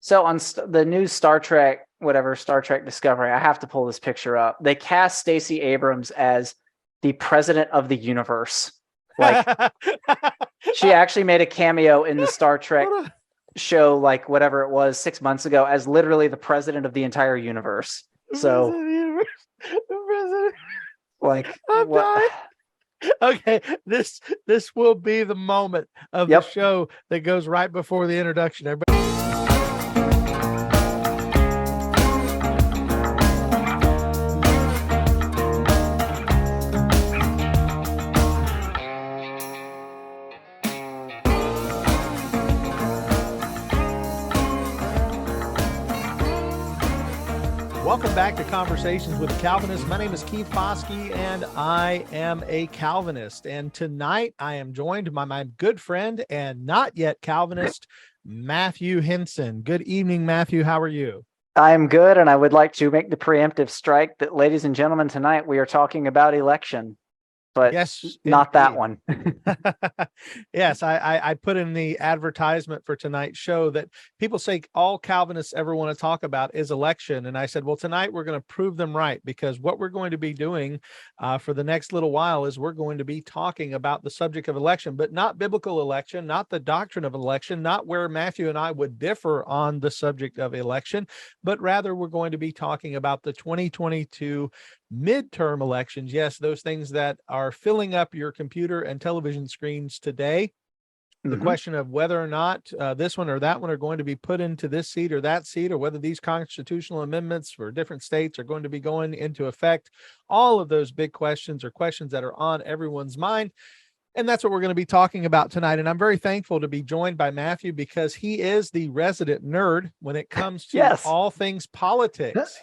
So on the new Star Trek, whatever, Star Trek Discovery, I have to pull this picture up. They cast Stacy Abrams as the president of the universe. Like, she actually made a cameo in the Star Trek show, like whatever it was, 6 months ago, as literally the president of the entire universe. So, the president. like, I'm what? dying. Okay, this will be the moment of the show that goes right before the introduction. Everybody. Welcome back to Conversations with Calvinists. My name is Keith Foskey, and I am a Calvinist. And tonight I am joined by my good friend and not yet Calvinist, Matthew Hinson. Good evening, Matthew. How are you? I'm good, and I would like to make the preemptive strike that, ladies and gentlemen, tonight we are talking about election. But yes, not that one. Yes, I put in the advertisement for tonight's show that people say all Calvinists ever want to talk about is election. And I said, well, tonight we're going to prove them right, because what we're going to be doing for the next little while is we're going to be talking about the subject of election, but not biblical election, not the doctrine of election, not where Matthew and I would differ on the subject of election, but rather we're going to be talking about the 2022 midterm elections. Yes, those things that are filling up your computer and television screens today. The question of whether or not this one or that one are going to be put into this seat or that seat, or whether these constitutional amendments for different states are going to be going into effect. All of those big questions are questions that are on everyone's mind. And that's what we're going to be talking about tonight. And I'm very thankful to be joined by Matthew, because he is the resident nerd when it comes to all things politics.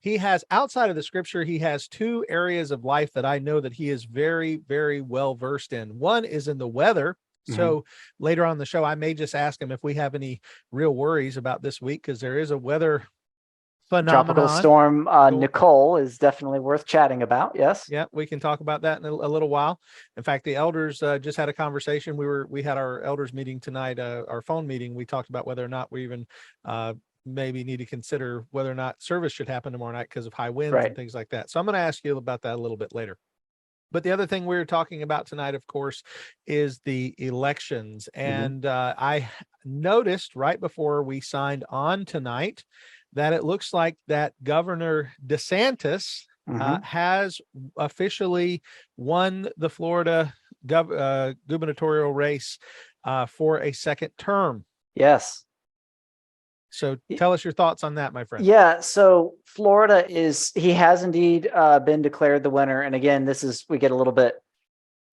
He has outside of the scripture, he has two areas of life that I know that he is very, very well versed in. One is in the weather. So later on in the show, I may just ask him if we have any real worries about this week, because there is a weather phenomenon. Tropical storm Nicole is definitely worth chatting about. Yes. Yeah, we can talk about that in a little while. In fact, the elders just had a conversation. We had our elders meeting tonight, our phone meeting. We talked about whether or not we even maybe need to consider whether or not service should happen tomorrow night because of high winds and things like that. So I'm going to ask you about that a little bit later. But the other thing we're talking about tonight, of course, is the elections. And I noticed right before we signed on tonight that it looks like that Governor DeSantis has officially won the Florida gubernatorial race for a second term. Yes. So tell us your thoughts on that, my friend. Yeah. So Florida he has indeed been declared the winner. And again, we get a little bit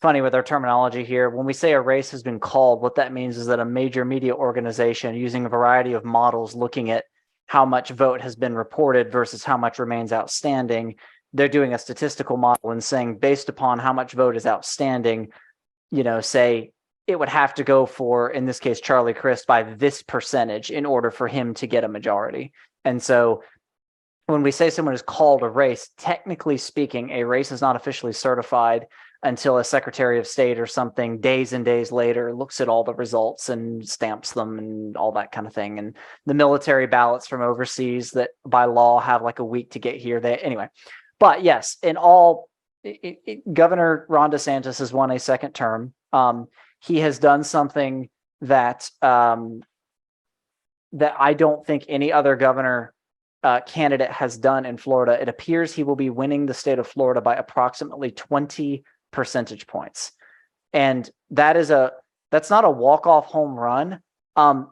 funny with our terminology here. When we say a race has been called, what that means is that a major media organization, using a variety of models looking at how much vote has been reported versus how much remains outstanding, they're doing a statistical model and saying, based upon how much vote is outstanding, say it would have to go for, in this case, Charlie Crist by this percentage in order for him to get a majority. And so when we say someone is called a race, technically speaking, a race is not officially certified until a Secretary of State or something days and days later looks at all the results and stamps them and all that kind of thing. And the military ballots from overseas that by law have like a week to get here. Anyway, but yes, Governor Ron DeSantis has won a second term. He has done something that that I don't think any other governor candidate has done in Florida. It appears he will be winning the state of Florida by approximately 20 percentage points. And that's not a walk-off home run.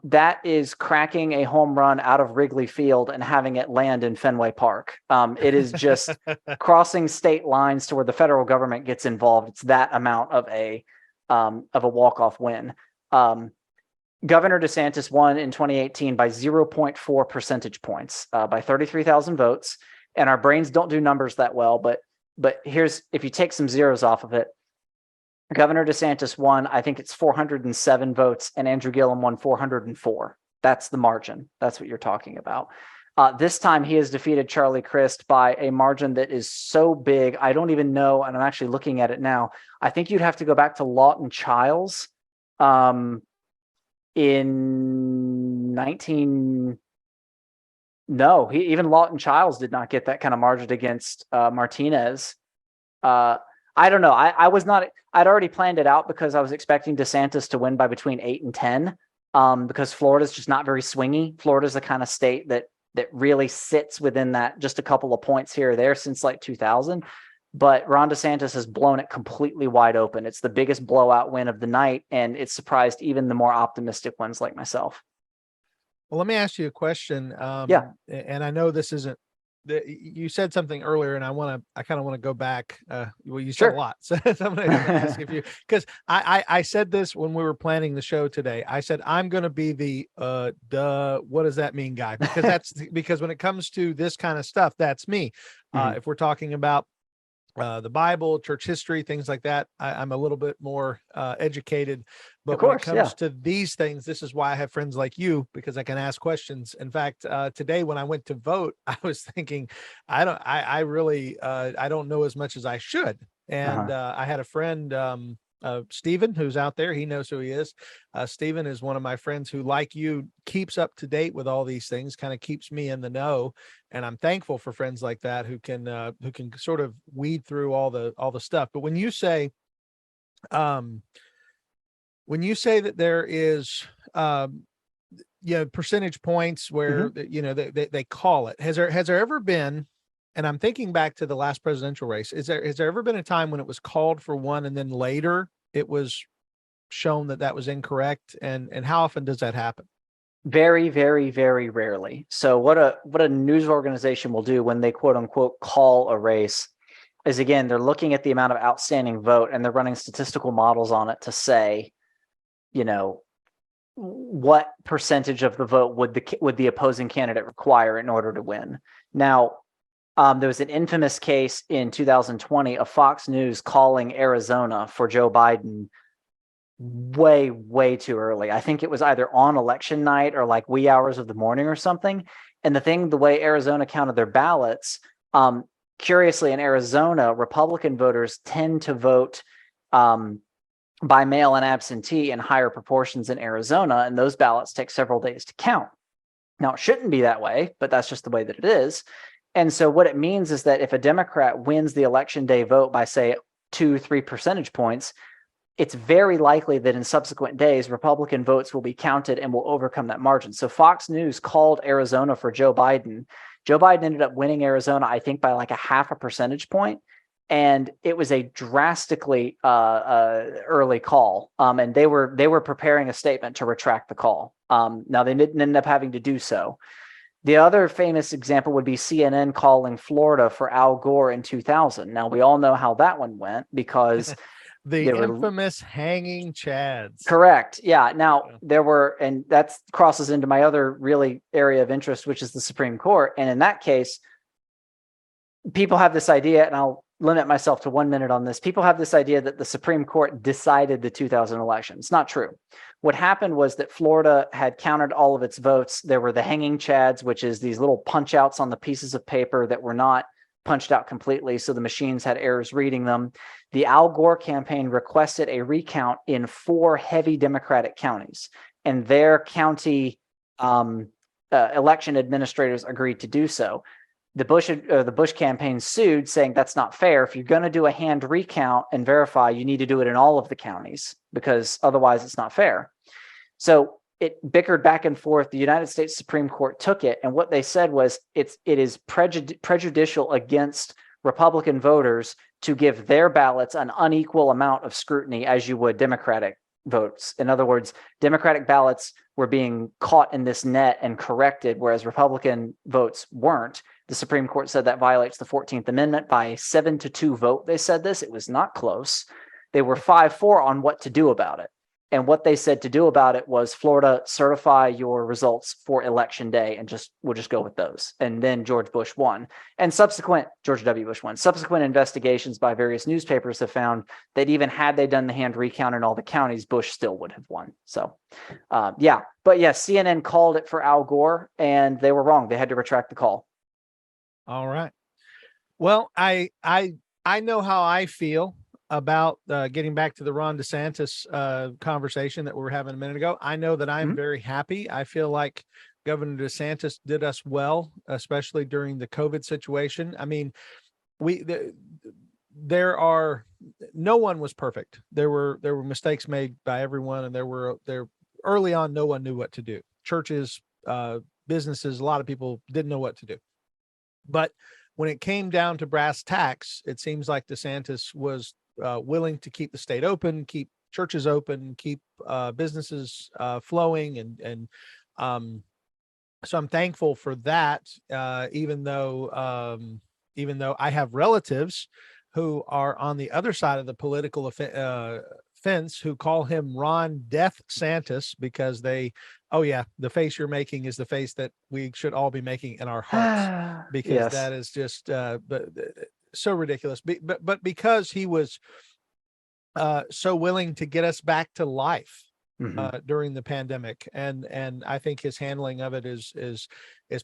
That is cracking a home run out of Wrigley Field and having it land in Fenway Park. It is just crossing state lines to where the federal government gets involved. It's that amount of a walk-off win. Governor DeSantis won in 2018 by 0.4 percentage points, by 33,000 votes. And our brains don't do numbers that well, but here's, if you take some zeros off of it, Governor DeSantis won, I think it's 407 votes, and Andrew Gillum won 404. That's the margin. That's what you're talking about. This time he has defeated Charlie Crist by a margin that is so big, I don't even know, and I'm actually looking at it now. I think you'd have to go back to Lawton Chiles in No, even Lawton Childs did not get that kind of margin against Martinez. I don't know. I was not. I'd already planned it out because I was expecting DeSantis to win by between 8 and 10. Because Florida's just not very swingy. Florida's the kind of state that really sits within that just a couple of points here or there since like 2000. But Ron DeSantis has blown it completely wide open. It's the biggest blowout win of the night, and it's surprised even the more optimistic ones like myself. Well, let me ask you a question. Yeah. And I know this isn't, you said something earlier, and I kind of want to go back. Well, you said Sure. a lot, so I'm going to ask if you, because I said this when we were planning the show today. I said I'm going to be the what does that mean guy, because because when it comes to this kind of stuff, that's me. If we're talking about the Bible, church history, things like that, I'm a little bit more educated. But when it comes to these things, this is why I have friends like you, because I can ask questions. In fact, today when I went to vote, I was thinking, I really don't know as much as I should. And I had a friend, Stephen, who's out there. He knows who he is. Stephen is one of my friends who, like you, keeps up to date with all these things, kind of keeps me in the know. And I'm thankful for friends like that who can sort of weed through all the stuff. But when you say that there is, percentage points where, they call it, has there ever been, and I'm thinking back to the last presidential race, has there ever been a time when it was called for one and then later it was shown that was incorrect? And how often does that happen? Very, very, very rarely. So what a news organization will do when they quote unquote call a race is, again, they're looking at the amount of outstanding vote and they're running statistical models on it to say, what percentage of the vote would the opposing candidate require in order to win. Now, there was an infamous case in 2020 of Fox News calling Arizona for Joe Biden way, way too early. I think it was either on election night or like wee hours of the morning or something. And the way Arizona counted their ballots, curiously, in Arizona, Republican voters tend to vote by mail and absentee in higher proportions in Arizona, and those ballots take several days to count. Now, it shouldn't be that way, but that's just the way that it is. And so what it means is that if a Democrat wins the election day vote by, say, 2-3 percentage points, it's very likely that in subsequent days, Republican votes will be counted and will overcome that margin. So Fox News called Arizona for Joe Biden. Joe Biden ended up winning Arizona, I think, by like a 0.5 percentage point. And it was a drastically early call. And they were preparing a statement to retract the call. Now, they didn't end up having to do so. The other famous example would be CNN calling Florida for Al Gore in 2000. Now, we all know how that one went because the infamous hanging chads. Correct. Yeah. Now, there were, and that crosses into my other really area of interest, which is the Supreme Court. And in that case, people have this idea, and I'll limit myself to 1 minute on this. People have this idea that the Supreme Court decided the 2000 election. It's not true. What happened was that Florida had counted all of its votes. There were the hanging chads, which is these little punch outs on the pieces of paper that were not punched out completely, so the machines had errors reading them. The Al Gore campaign requested a recount in 4 heavy Democratic counties, and their county election administrators agreed to do so. The Bush campaign sued, saying that's not fair. If you're going to do a hand recount and verify, you need to do it in all of the counties because otherwise it's not fair. So it bickered back and forth. The United States Supreme Court took it, and what they said was it is prejudicial against Republican voters to give their ballots an unequal amount of scrutiny as you would Democratic votes. In other words, Democratic ballots were being caught in this net and corrected, whereas Republican votes weren't. The Supreme Court said that violates the 14th Amendment by a 7-2 vote. They said this. It was not close. They were 5-4 on what to do about it. And what they said to do about it was, Florida, certify your results for election day, and we'll just go with those. And then George W. Bush won. Subsequent investigations by various newspapers have found that even had they done the hand recount in all the counties, Bush still would have won. So, yeah. But yes, CNN called it for Al Gore, and they were wrong. They had to retract the call. All right. Well, I know how I feel about getting back to the Ron DeSantis conversation that we were having a minute ago. I know that I'm very happy. I feel like Governor DeSantis did us well, especially during the COVID situation. I mean, no one was perfect. There were mistakes made by everyone, and there early on, no one knew what to do. Churches, businesses, a lot of people didn't know what to do. But when it came down to brass tacks, it seems like DeSantis was willing to keep the state open, keep churches open, keep businesses flowing, and so I'm thankful for that. Even though I have relatives who are on the other side of the political fence who call him Ron Death Santis because oh yeah, the face you're making is the face that we should all be making in our hearts, because that is just so ridiculous. But because he was so willing to get us back to life during the pandemic, and I think his handling of it is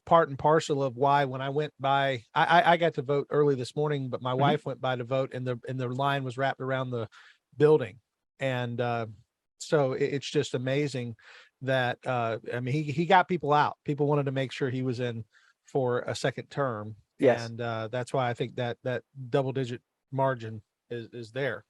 part and parcel of why when I went by, I got to vote early this morning, but my wife went by to vote, and the line was wrapped around the building, and so it's just amazing that I mean he got people out. People wanted to make sure he was in for a second term, and that's why I think that double-digit margin is there.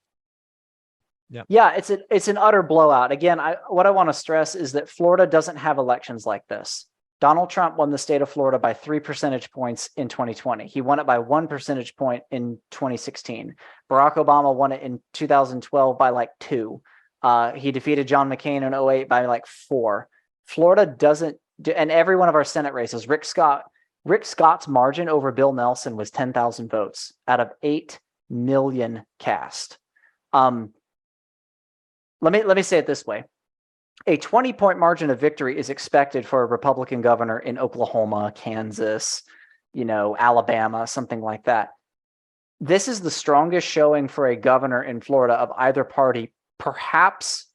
Yeah, it's an utter blowout. Again, what I want to stress is that Florida doesn't have elections like this. Donald Trump won the state of Florida by 3 percentage points in 2020. He won it by 1 percentage point in 2016. Barack Obama won it in 2012 by like 2. He defeated John McCain in 2008 by like 4. Florida doesn't do, and every one of our Senate races, Rick Scott's margin over Bill Nelson was 10,000 votes out of 8 million cast. Let me say it this way. A 20-point margin of victory is expected for a Republican governor in Oklahoma, Kansas, Alabama, something like that. This is the strongest showing for a governor in Florida of either party, perhaps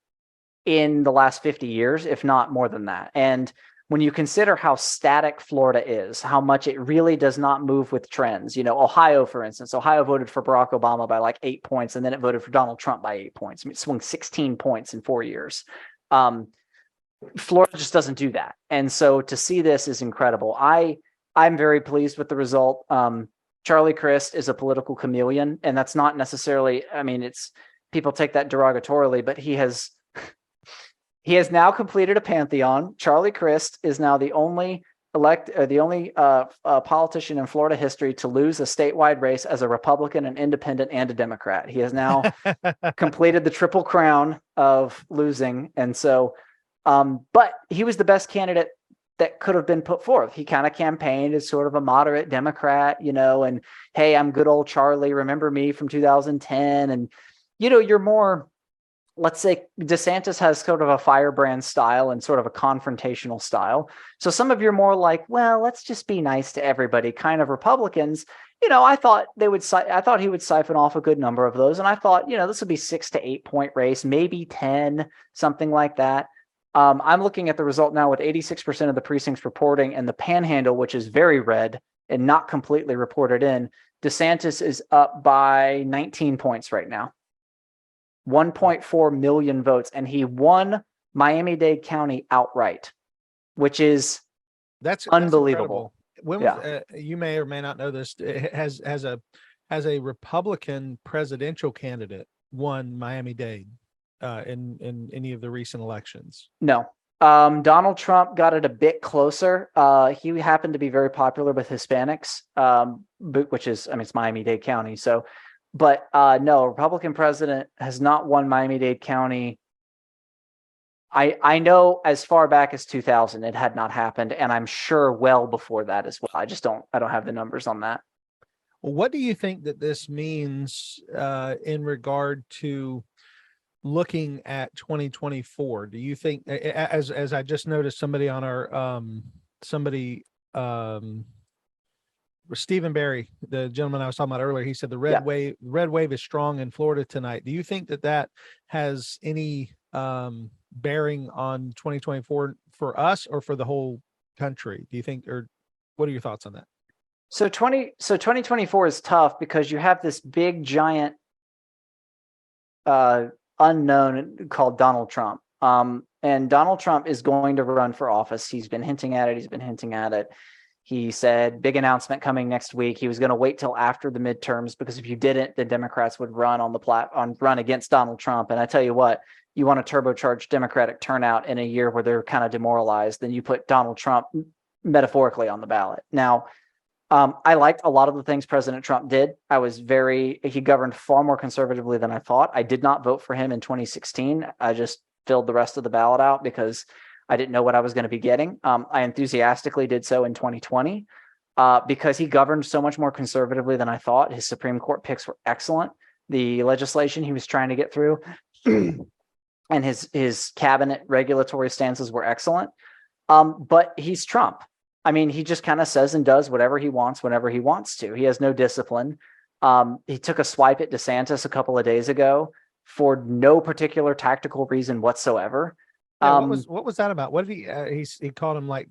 in the last 50 years, if not more than that. And when you consider how static Florida is, how much it really does not move with trends, Ohio, for instance, Ohio voted for Barack Obama by like 8 points, and then it voted for Donald Trump by 8 points. I mean, it swung 16 points in 4 years. Florida just doesn't do that. And so to see this is incredible. I'm very pleased with the result. Charlie Crist is a political chameleon, and that's not necessarily, I mean, people take that derogatorily, but he has now completed a pantheon. Charlie Crist is now the only politician in Florida history to lose a statewide race as a Republican, an independent, and a Democrat. He has now completed the triple crown of losing. And so, but he was the best candidate that could have been put forth. He kind of campaigned as sort of a moderate Democrat, and hey, I'm good old Charlie. Remember me from 2010. And, you're more, let's say DeSantis has sort of a firebrand style and sort of a confrontational style. So some of you are more like, well, let's just be nice to everybody kind of Republicans. I thought he would siphon off a good number of those. And I thought, this would be 6 to 8 point race, maybe 10, something like that. I'm looking at the result now with 86% of the precincts reporting, and the Panhandle, which is very red and not completely reported in, DeSantis is up by 19 points right now. 1.4 million votes, and he won Miami-Dade County outright, which is that's unbelievable. You may or may not know this, has a Republican presidential candidate won Miami-Dade in any of the recent elections? No. Donald Trump got it a bit closer. He happened to be very popular with Hispanics, which is, it's Miami-Dade County, so. But no, Republican president has not won Miami-Dade County. I know as far back as 2000, it had not happened, and I'm sure well before that as well. I don't have the numbers on that. Well, what do you think that this means in regard to looking at 2024? Do you think, as I just noticed, somebody on our Stephen Barry, the gentleman I was talking about earlier, he said the red wave is strong in Florida tonight. Do you think that has any bearing on 2024 for us or for the whole country? Do you think, or what are your thoughts on that? So 2024 is tough because you have this big giant unknown called Donald Trump. And Donald Trump is going to run for office. He's been hinting at it. He said, big announcement coming next week. He was going to wait till after the midterms, because if you didn't, the Democrats would run run against Donald Trump. And I tell you what, you want to turbocharge Democratic turnout in a year where they're kind of demoralized, then you put Donald Trump metaphorically on the ballot. Now, I liked a lot of the things President Trump did. He governed far more conservatively than I thought. I did not vote for him in 2016. I just filled the rest of the ballot out because I didn't know what I was going to be getting. I enthusiastically did so in 2020 because he governed so much more conservatively than I thought. His Supreme Court picks were excellent. The legislation he was trying to get through and his cabinet regulatory stances were excellent. But he's Trump. I mean, he just kind of says and does whatever he wants whenever he wants to. He has no discipline. He took a swipe at DeSantis a couple of days ago for no particular tactical reason whatsoever. Yeah, what was that about? What did he called him like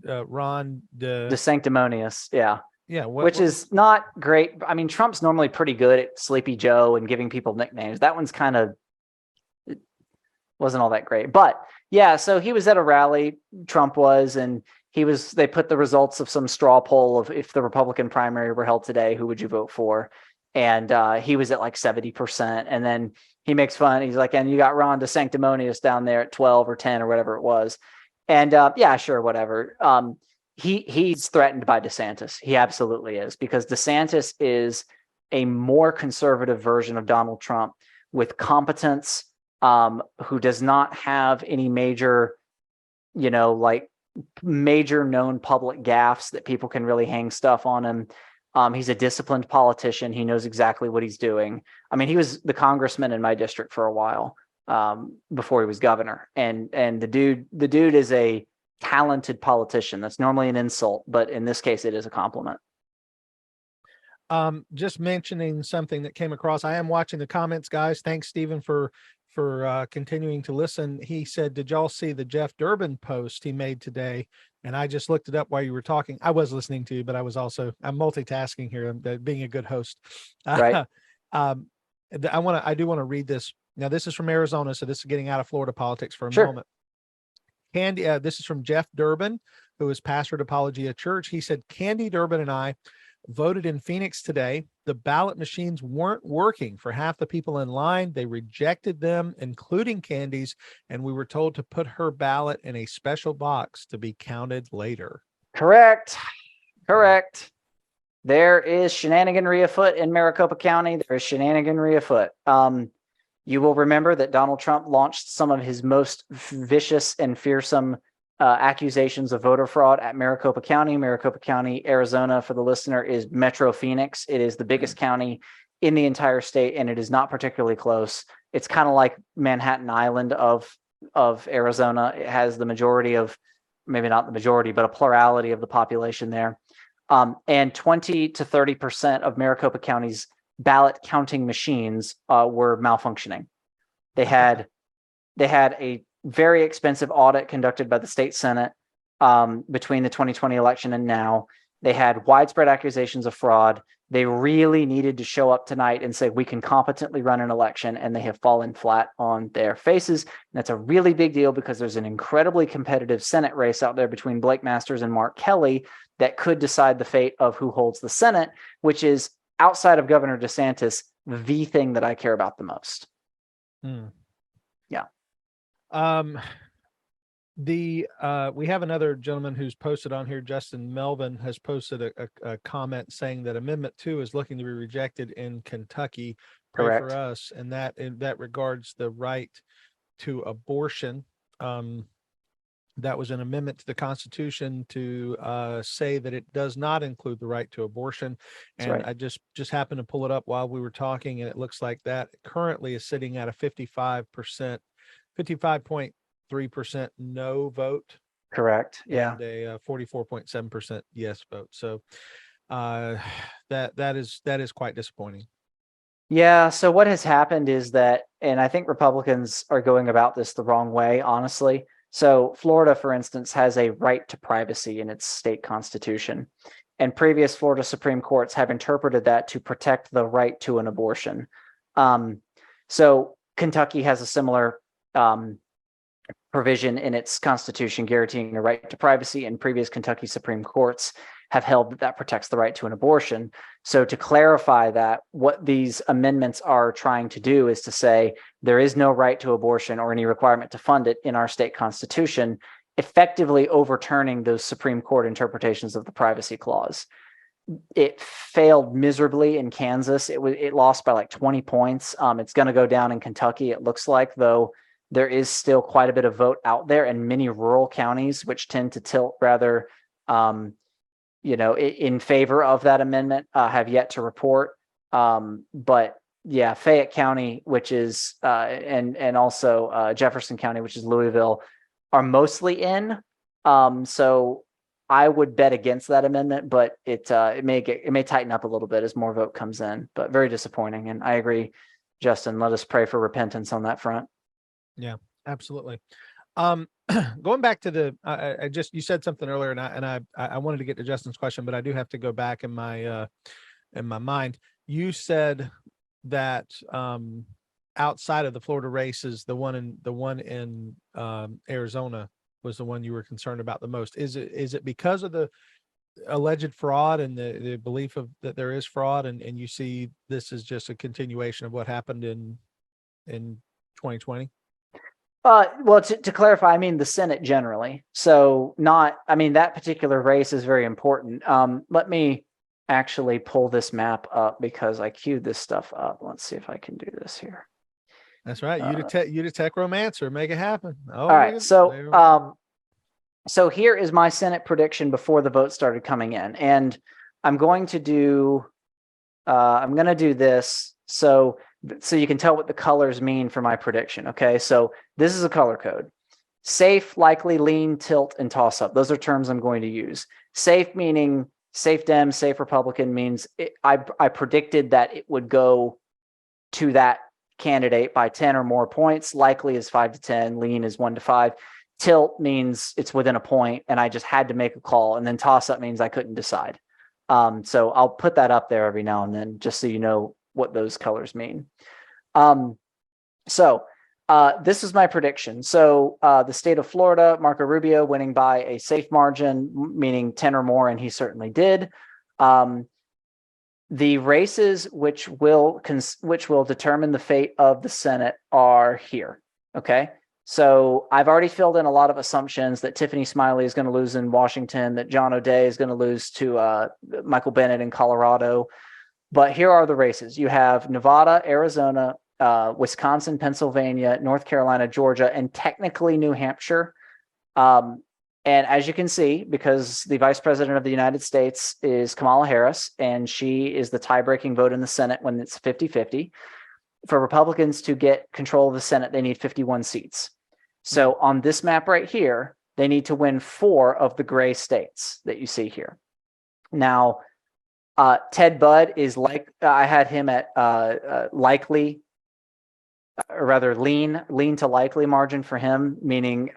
Ron the Sanctimonious, yeah. Yeah, which is not great. I mean, Trump's normally pretty good at Sleepy Joe and giving people nicknames. That one's kind of wasn't all that great. But yeah, so he was at a rally, Trump was, and they put the results of some straw poll of if the Republican primary were held today, who would you vote for? And he was at like 70%. And then he makes fun. He's like, and you got Ron DeSanctimonious down there at 12 or 10 or whatever it was. And yeah, sure, whatever. He's threatened by DeSantis. He absolutely is, because DeSantis is a more conservative version of Donald Trump with competence, who does not have any major, major known public gaffes that people can really hang stuff on him. He's a disciplined politician. He knows exactly what he's doing. I mean, he was the congressman in my district for a while before he was governor. And the dude is a talented politician. That's normally an insult, but in this case, it is a compliment. Just mentioning something that came across. I am watching the comments, guys. Thanks, Stephen, for continuing to listen. He said, did y'all see the Jeff Durbin post he made today? And I just looked it up while you were talking. I was listening to you, but I'm multitasking here. I'm being a good host. Right. I do want to read this. Now, this is from Arizona, so this is getting out of Florida politics for a Sure. moment. Candy, this is from Jeff Durbin, who is pastor at Apologia Church. He said, Candy Durbin and I voted in Phoenix today. The ballot machines weren't working for half the people in line. They rejected them, including Candy's, and we were told to put her ballot in a special box to be counted later. Correct. There is shenaniganry afoot in Maricopa County. There is shenaniganry afoot. You will remember that Donald Trump launched some of his most vicious and fearsome accusations of voter fraud at Maricopa County. Maricopa County, Arizona, for the listener, is Metro Phoenix. It is the biggest county in the entire state, and it is not particularly close. It's kind of like Manhattan Island of Arizona. It has the majority of, maybe not the majority, but a plurality of the population there. And 20 to 30% of Maricopa County's ballot counting machines were malfunctioning. They had a very expensive audit conducted by the state Senate between the 2020 election and now. They had widespread accusations of fraud. They really needed to show up tonight and say, we can competently run an election, and they have fallen flat on their faces. And that's a really big deal because there's an incredibly competitive Senate race out there between Blake Masters and Mark Kelly that could decide the fate of who holds the Senate, which is, outside of Governor DeSantis, the thing that I care about the most. Yeah. We have another gentleman who's posted on here. Justin Melvin has posted a comment saying that Amendment 2 is looking to be rejected in Kentucky. Pray Correct. for us. And that regards the right to abortion. That was an amendment to the Constitution to say that it does not include the right to abortion. And right. I just happened to pull it up while we were talking, and it looks like that currently is sitting at a 55.3% no vote. Correct. Yeah. And a 44.7% yes vote. So that is quite disappointing. Yeah. So what has happened is that, and I think Republicans are going about this the wrong way, honestly. So Florida, for instance, has a right to privacy in its state constitution, and previous Florida Supreme Courts have interpreted that to protect the right to an abortion. So Kentucky has a similar provision in its constitution guaranteeing a right to privacy, and previous Kentucky Supreme Courts have held that that protects the right to an abortion. So to clarify that, what these amendments are trying to do is to say there is no right to abortion or any requirement to fund it in our state constitution, effectively overturning those Supreme Court interpretations of the privacy clause. It failed miserably in Kansas. It lost by like 20 points. It's going to go down in Kentucky, it looks like, though there is still quite a bit of vote out there, and many rural counties, which tend to tilt rather, in favor of that amendment, have yet to report. But yeah, Fayette County, which is, and also Jefferson County, which is Louisville, are mostly in. So I would bet against that amendment, but it may tighten up a little bit as more vote comes in. But very disappointing. And I agree, Justin. Let us pray for repentance on that front. Yeah, absolutely. Going back to you said something earlier, and I wanted to get to Justin's question, but I do have to go back in my mind. You said that outside of the Florida races, the one in Arizona was the one you were concerned about the most. Is it because of the alleged fraud and the belief that there is fraud, and you see this is just a continuation of what happened in 2020? Well, to clarify, I mean the Senate generally. So that particular race is very important. Let me actually pull this map up because I queued this stuff up. Let's see if I can do this here. That's right. You to tech romancer, make it happen. All right. So here is my Senate prediction before the vote started coming in, and I'm going to do this so you can tell what the colors mean for my prediction. Okay, so this is a color code. Safe, likely, lean, tilt, and toss up. Those are terms I'm going to use. Safe meaning safe Dem, safe Republican means I predicted that it would go to that candidate by 10 or more points. Likely is 5 to 10. Lean is 1 to 5. Tilt means it's within a point, and I just had to make a call. And then toss up means I couldn't decide. So I'll put that up there every now and then, just so you know what those colors mean. This is my prediction. So the state of Florida, Marco Rubio winning by a safe margin, meaning 10 or more, and he certainly did. The races which will determine the fate of the Senate are here. Okay. So I've already filled in a lot of assumptions that Tiffany Smiley is going to lose in Washington, that John O'Day is going to lose to Michael Bennet in Colorado. But here are the races. You have Nevada, Arizona, Wisconsin, Pennsylvania, North Carolina, Georgia, and technically New Hampshire. And as you can see, because the Vice President of the United States is Kamala Harris, and she is the tie-breaking vote in the Senate when it's 50-50, for Republicans to get control of the Senate, they need 51 seats. So on this map right here, they need to win 4 of the gray states that you see here. Now, Ted Budd is I had him at likely, or rather lean to likely margin for him, meaning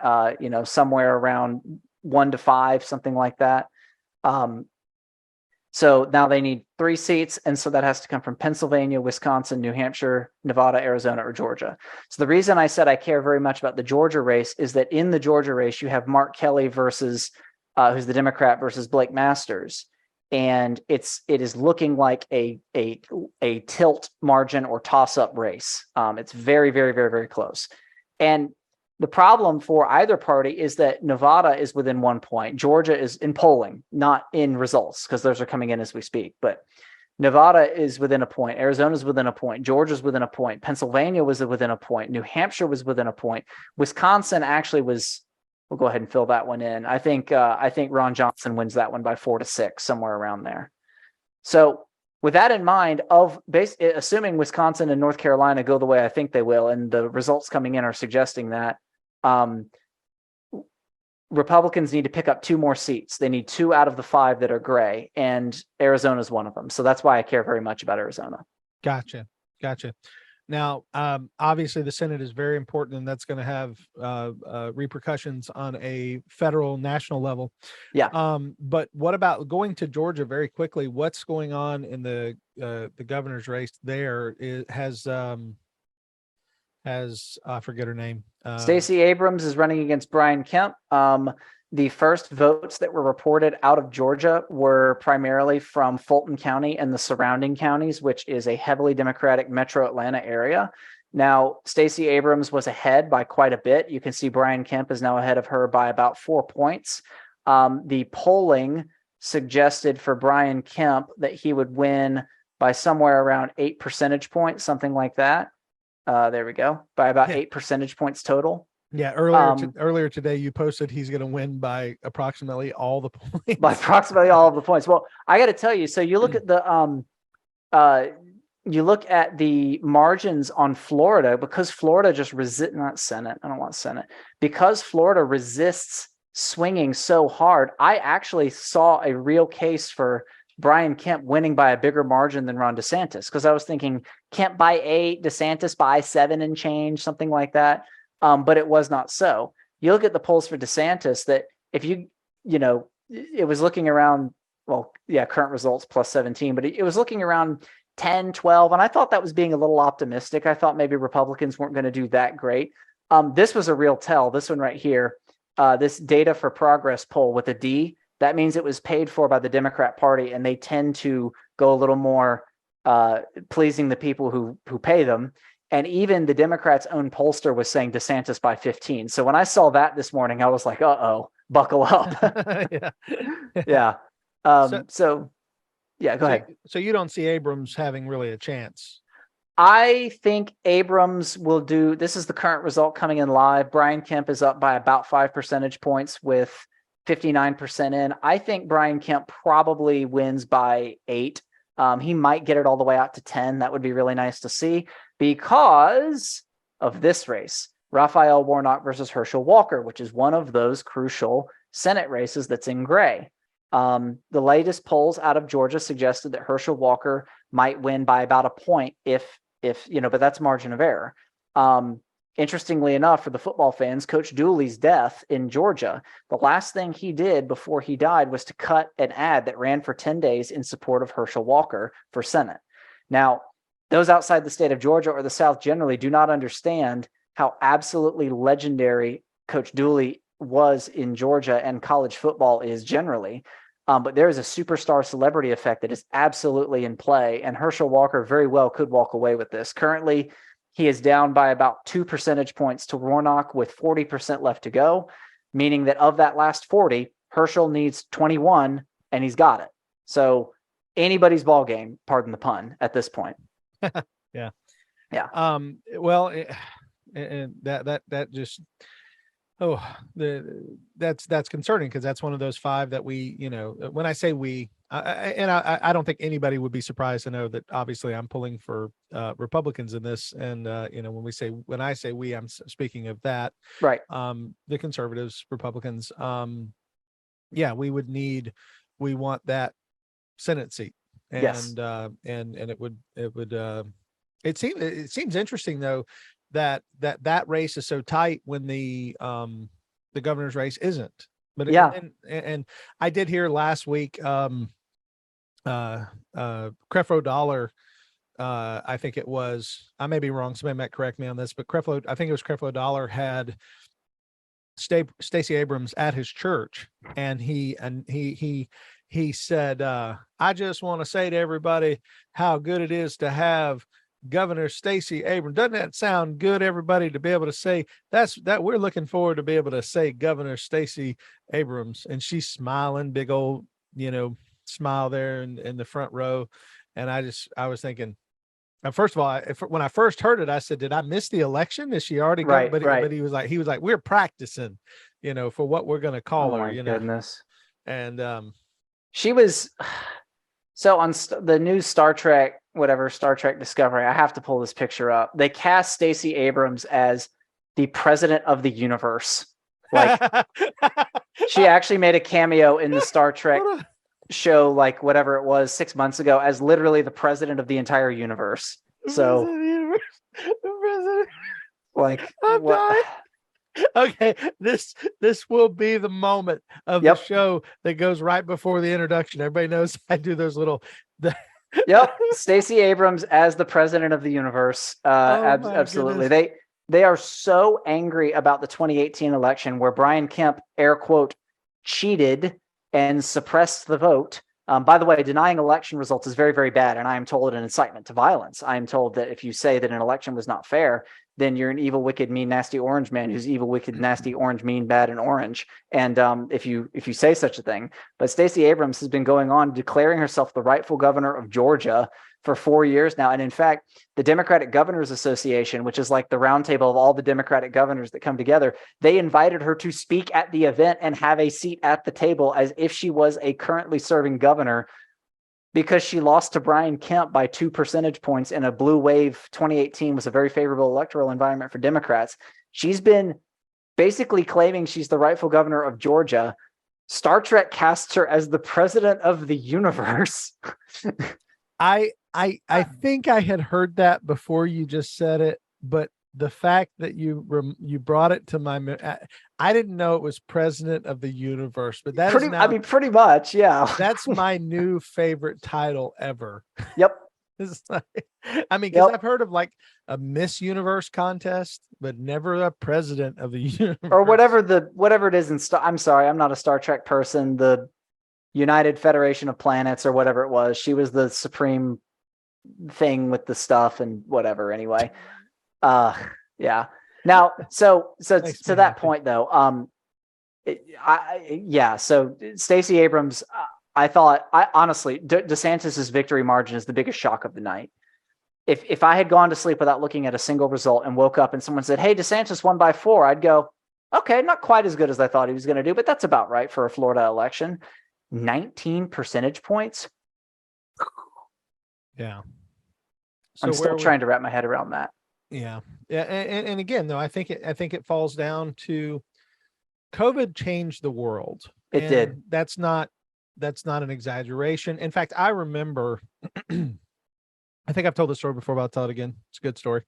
somewhere around 1 to 5, something like that. So now they need 3 seats, and so that has to come from Pennsylvania, Wisconsin, New Hampshire, Nevada, Arizona, or Georgia. So the reason I said I care very much about the Georgia race is that in the Georgia race you have Mark Kelly versus who's the Democrat versus Blake Masters. And it is looking like a tilt margin or toss-up race. It's very, very, very, very close. And the problem for either party is that Nevada is within 1 point. Georgia is in polling, not in results, because those are coming in as we speak. But Nevada is within a point. Arizona is within a point. Georgia's within a point. Pennsylvania was within a point. New Hampshire was within a point. Wisconsin actually was. We'll go ahead and fill that one in. I think Ron Johnson wins that one by 4 to 6, somewhere around there. So with that in mind, assuming Wisconsin and North Carolina go the way I think they will, and the results coming in are suggesting that, Republicans need to pick up 2 more seats. They need 2 out of the 5 that are gray, and Arizona is one of them. So that's why I care very much about Arizona. Gotcha. Now, obviously, the Senate is very important, and that's going to have repercussions on a federal, national level. Yeah. But what about going to Georgia very quickly? What's going on in the governor's race there? Has has, I forget her name. Stacy Abrams is running against Brian Kemp. The first votes that were reported out of Georgia were primarily from Fulton County and the surrounding counties, which is a heavily Democratic metro Atlanta area. Now, Stacy Abrams was ahead by quite a bit. You can see Brian Kemp is now ahead of her by about 4 points. The polling suggested for Brian Kemp that he would win by somewhere around 8 percentage points, something like that. There we go, by about 8 percentage points total. Yeah, earlier today you posted he's going to win by approximately all the points. By approximately all of the points. Well, I got to tell you, so you look at the margins on Florida, because Florida just not Senate. I don't want Senate. Because Florida resists swinging so hard, I actually saw a real case for Brian Kemp winning by a bigger margin than Ron DeSantis, because I was thinking Kemp by 8, DeSantis by 7 and change, something like that. But it was not so. You look at the polls for DeSantis, that if it was looking around, current results plus 17, but it was looking around 10, 12. And I thought that was being a little optimistic. I thought maybe Republicans weren't going to do that great. This was a real tell. This one right here, this Data for Progress poll with a D, that means it was paid for by the Democrat Party, and they tend to go a little more pleasing the people who pay them. And even the Democrats' own pollster was saying DeSantis by 15. So when I saw that this morning, I was like, uh-oh, buckle up. Yeah. Go ahead. So you don't see Abrams having really a chance? I think Abrams will do, this is the current result coming in live. Brian Kemp is up by about 5 percentage points with 59% in. I think Brian Kemp probably wins by 8. He might get it all the way out to 10. That would be really nice to see, because of this race, Raphael Warnock versus Herschel Walker, which is one of those crucial Senate races that's in gray. The latest polls out of Georgia suggested that Herschel Walker might win by about a point but that's margin of error. Interestingly enough, for the football fans, Coach Dooley's death in Georgia, the last thing he did before he died was to cut an ad that ran for 10 days in support of Herschel Walker for Senate. Now, those outside the state of Georgia or the South generally do not understand how absolutely legendary Coach Dooley was in Georgia and college football is generally. But there is a superstar celebrity effect that is absolutely in play, and Herschel Walker very well could walk away with this. Currently, he is down by about 2 percentage points to Warnock with 40% left to go, meaning that of that last 40, Herschel needs 21, and he's got it. So anybody's ball game, pardon the pun, at this point. Yeah. Well, and that just, that's concerning, because that's one of those 5 that we, when I say we, I don't think anybody would be surprised to know that obviously I'm pulling for Republicans in this. And, when I say we, I'm speaking of that, right. The conservatives, Republicans, we want that Senate seat. And, yes. It seems interesting though, that race is so tight when the governor's race isn't. But and I did hear last week, Creflo Dollar, I think it was, I may be wrong, somebody might correct me on this, but I think it was Creflo Dollar had Stacy Abrams at his church, and he said, I just want to say to everybody how good it is to have Governor Stacy Abrams. Doesn't that sound good, everybody, to be able to say that we're looking forward to be able to say Governor Stacy Abrams? And she's smiling, big old, smile there in the front row. And I was thinking, first of all, when I first heard it, I said, did I miss the election? Is she already gone? But he was like, we're practicing, for what we're going to call her, goodness. And, she was, so on the new Star Trek Discovery, I have to pull this picture up. They cast Stacy Abrams as the president of the universe. Like, she actually made a cameo in the Star Trek show, like whatever it was 6 months ago, as literally the president of the entire universe. So, the president. Like, I'm dying. Okay, this will be the moment of the show that goes right before the introduction. Everybody knows I do those little. Yep, Stacey Abrams as the president of the universe. Absolutely. Goodness. They are so angry about the 2018 election where Brian Kemp, air quote, cheated and suppressed the vote. By the way, denying election results is very, very bad, and I am told an incitement to violence. I am told that if you say that an election was not fair, then you're an evil, wicked, mean, nasty orange man who's evil, wicked, nasty, orange, mean, bad, and orange. And if you say such a thing, but Stacy Abrams has been going on declaring herself the rightful governor of Georgia for 4 years now. And in fact, the Democratic Governors Association, which is like the roundtable of all the Democratic governors that come together, they invited her to speak at the event and have a seat at the table as if she was a currently serving governor, because she lost to Brian Kemp by 2 percentage points in a blue wave. 2018 was a very favorable electoral environment for Democrats. She's been basically claiming she's the rightful governor of Georgia. Star Trek casts her as the president of the universe. I think I had heard that before you just said it, but the fact that you brought it to my, I didn't know it was president of the universe, but that is now, I mean, pretty much, yeah. That's my new favorite title ever. Yep. It's like, I mean, because I've heard of like a Miss Universe contest, but never a president of the universe or whatever it is in I'm sorry, I'm not a Star Trek person. The United Federation of Planets or whatever it was. She was the supreme thing with the stuff and whatever. Anyway, yeah. Now, so to that point though, So Stacey Abrams, I honestly, DeSantis's victory margin is the biggest shock of the night. If I had gone to sleep without looking at a single result and woke up and someone said, "Hey, DeSantis won by 4," I'd go, "Okay, not quite as good as I thought he was going to do, but that's about right for a Florida election." 19 percentage points. Yeah. So I'm still trying to wrap my head around that. Yeah. Yeah. And again, though, I think it falls down to COVID changed the world. It did. That's not an exaggeration. In fact, I remember, I think I've told this story before, but I'll tell it again. It's a good story.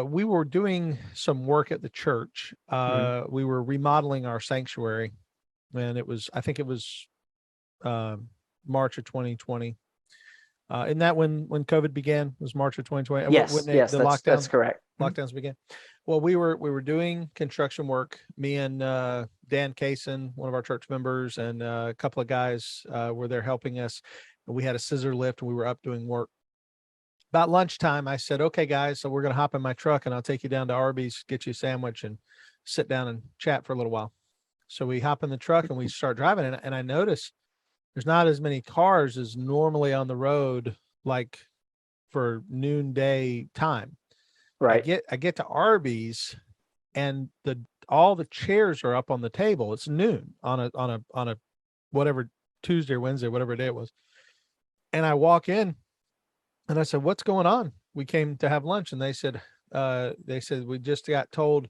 We were doing some work at the church. We were remodeling our sanctuary, and I think it was March of 2020. Isn't that when COVID began? It was March of 2020. Yes, that's correct. Lockdowns began. Well, we were doing construction work. Me and Dan Kaysen, one of our church members, and a couple of guys were there helping us. We had a scissor lift, and we were up doing work. About lunchtime, I said, "Okay, guys, so we're going to hop in my truck, and I'll take you down to Arby's, get you a sandwich, and sit down and chat for a little while." So we hop in the truck, and we start driving, and I notice there's not as many cars as normally on the road, like for noonday time. Right. I get to Arby's, and all the chairs are up on the table. It's noon on a whatever Tuesday or Wednesday, whatever day it was. And I walk in, and I said, "What's going on?" We came to have lunch, and they said, "We just got told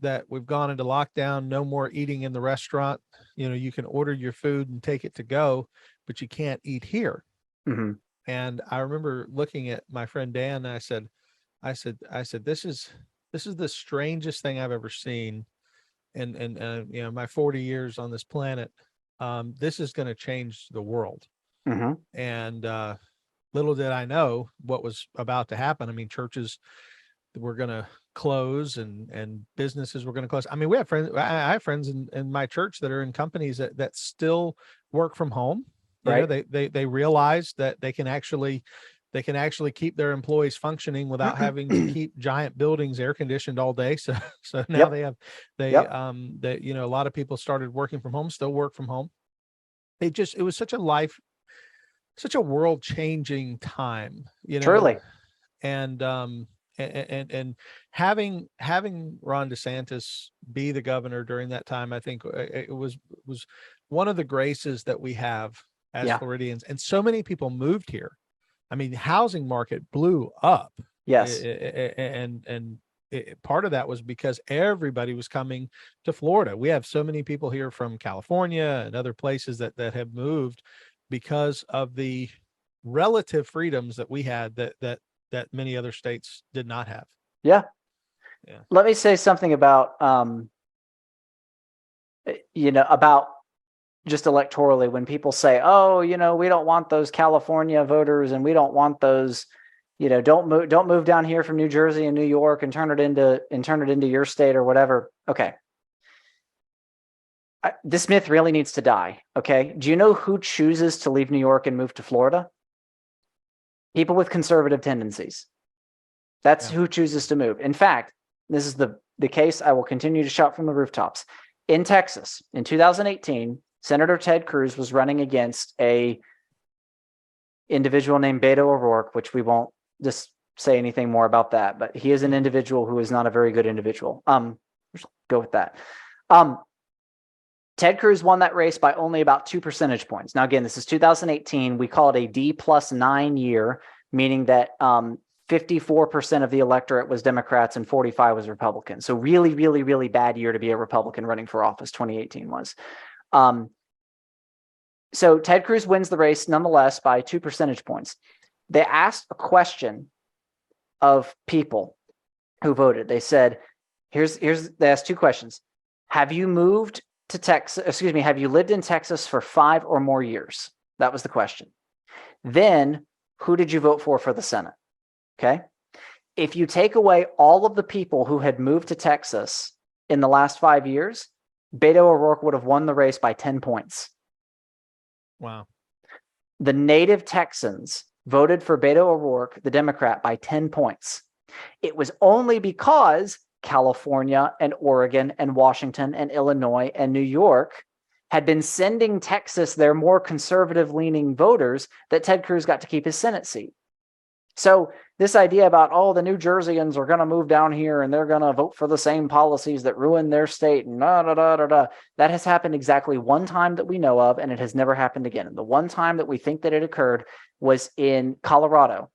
that we've gone into lockdown. No more eating in the restaurant. You know, you can order your food and take it to go, but you can't eat here." Mm-hmm. And I remember looking at my friend Dan, and I said, "This is the strangest thing I've ever seen in my 40 years on this planet. This is going to change the world." Mm-hmm. And little did I know what was about to happen. I mean, churches were going to close and businesses were going to close. I mean, we have friends. I have friends in my church that are in companies that still work from home. Right. You know, they realize that they can actually keep their employees functioning without having to keep giant buildings air conditioned all day. So now a lot of people started working from home, still work from home. It was such a world changing time, you know. Truly. And having Ron DeSantis be the governor during that time, I think it was one of the graces that we have as Floridians. And so many people moved here. I mean, the housing market blew up. Yes. Part of that was because everybody was coming to Florida. We have so many people here from California and other places that have moved because of the relative freedoms that we had that many other states did not have. Yeah. Let me say something about, about just electorally, when people say, "Oh, we don't want those California voters and we don't want those don't move down here from New Jersey and New York and turn it into your state or whatever. Okay. This myth really needs to die. Okay. Do you know who chooses to leave New York and move to Florida? People with conservative tendencies. That's who chooses to move. In fact, this is the case I will continue to shout from the rooftops. In Texas, in 2018, Senator Ted Cruz was running against a individual named Beto O'Rourke, which we won't just say anything more about that, but he is an individual who is not a very good individual. Let's go with that. Ted Cruz won that race by only about 2 percentage points. Now, again, this is 2018. We call it a D+9 year, meaning that 54% of the electorate was Democrats and 45 was Republicans. So really, really, really bad year to be a Republican running for office, 2018 was. So Ted Cruz wins the race nonetheless by 2 percentage points. They asked a question of people who voted. They said, they asked 2 questions. Have you moved to Texas? Excuse me. Have you lived in Texas for 5 or more years? That was the question. Then who did you vote for the Senate? Okay. If you take away all of the people who had moved to Texas in the last 5 years, Beto O'Rourke would have won the race by 10 points. Wow. The native Texans voted for Beto O'Rourke, the Democrat, by 10 points. It was only because California and Oregon and Washington and Illinois and New York had been sending Texas their more conservative-leaning voters that Ted Cruz got to keep his Senate seat. So this idea about, the New Jerseyans are going to move down here and they're going to vote for the same policies that ruin their state and that has happened exactly one time that we know of, and it has never happened again. And the one time that we think that it occurred was in Colorado.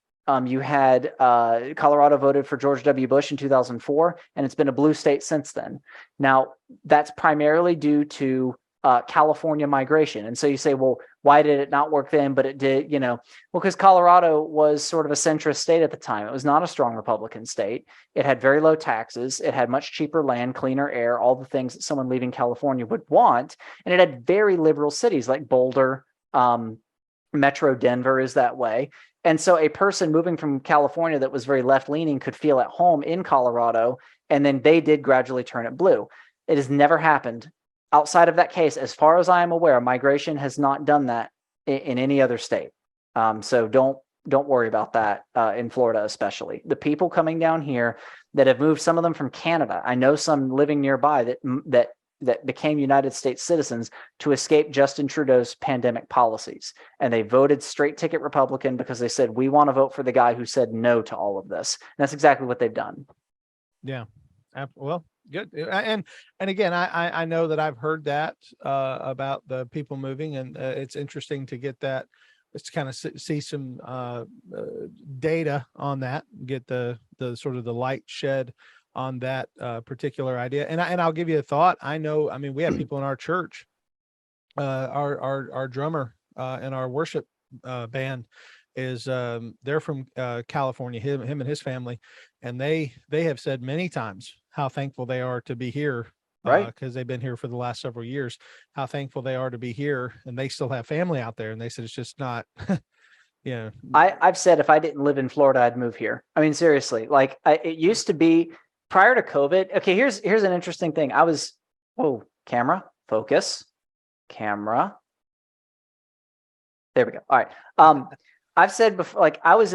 You had Colorado voted for George W. Bush in 2004, and it's been a blue state since then. Now, that's primarily due to California migration. And so you say, well, why did it not work then, but it did, well, because Colorado was sort of a centrist state at the time. It was not a strong Republican state. It had very low taxes. It had much cheaper land, cleaner air, all the things that someone leaving California would want. And it had very liberal cities like Boulder, Metro Denver is that way. And so a person moving from California that was very left-leaning could feel at home in Colorado, and then they did gradually turn it blue. It has never happened. Outside of that case, as far as I am aware, migration has not done that in any other state. So don't worry about that in Florida, especially. The people coming down here that have moved, some of them from Canada. I know some living nearby that became United States citizens to escape Justin Trudeau's pandemic policies. And they voted straight ticket Republican because they said, we want to vote for the guy who said no to all of this. And that's exactly what they've done. Yeah. Well, good. And again, I know that I've heard that about the people moving, and it's interesting to get that, just to kind of see some data on that, get the sort of the light shed on that particular idea. And I'll give you a thought. We have people in our church, our drummer in our worship band is they're from California, him and his family, and they have said many times how thankful they are to be here, right? Because they've been here for the last several years, how thankful they are to be here, and they still have family out there. And they said it's just not, I've said if I didn't live in Florida, I'd move here. I mean, seriously, like it used to be prior to COVID. Okay, here's an interesting thing. Camera, focus, camera. There we go. All right. I've said before, like I was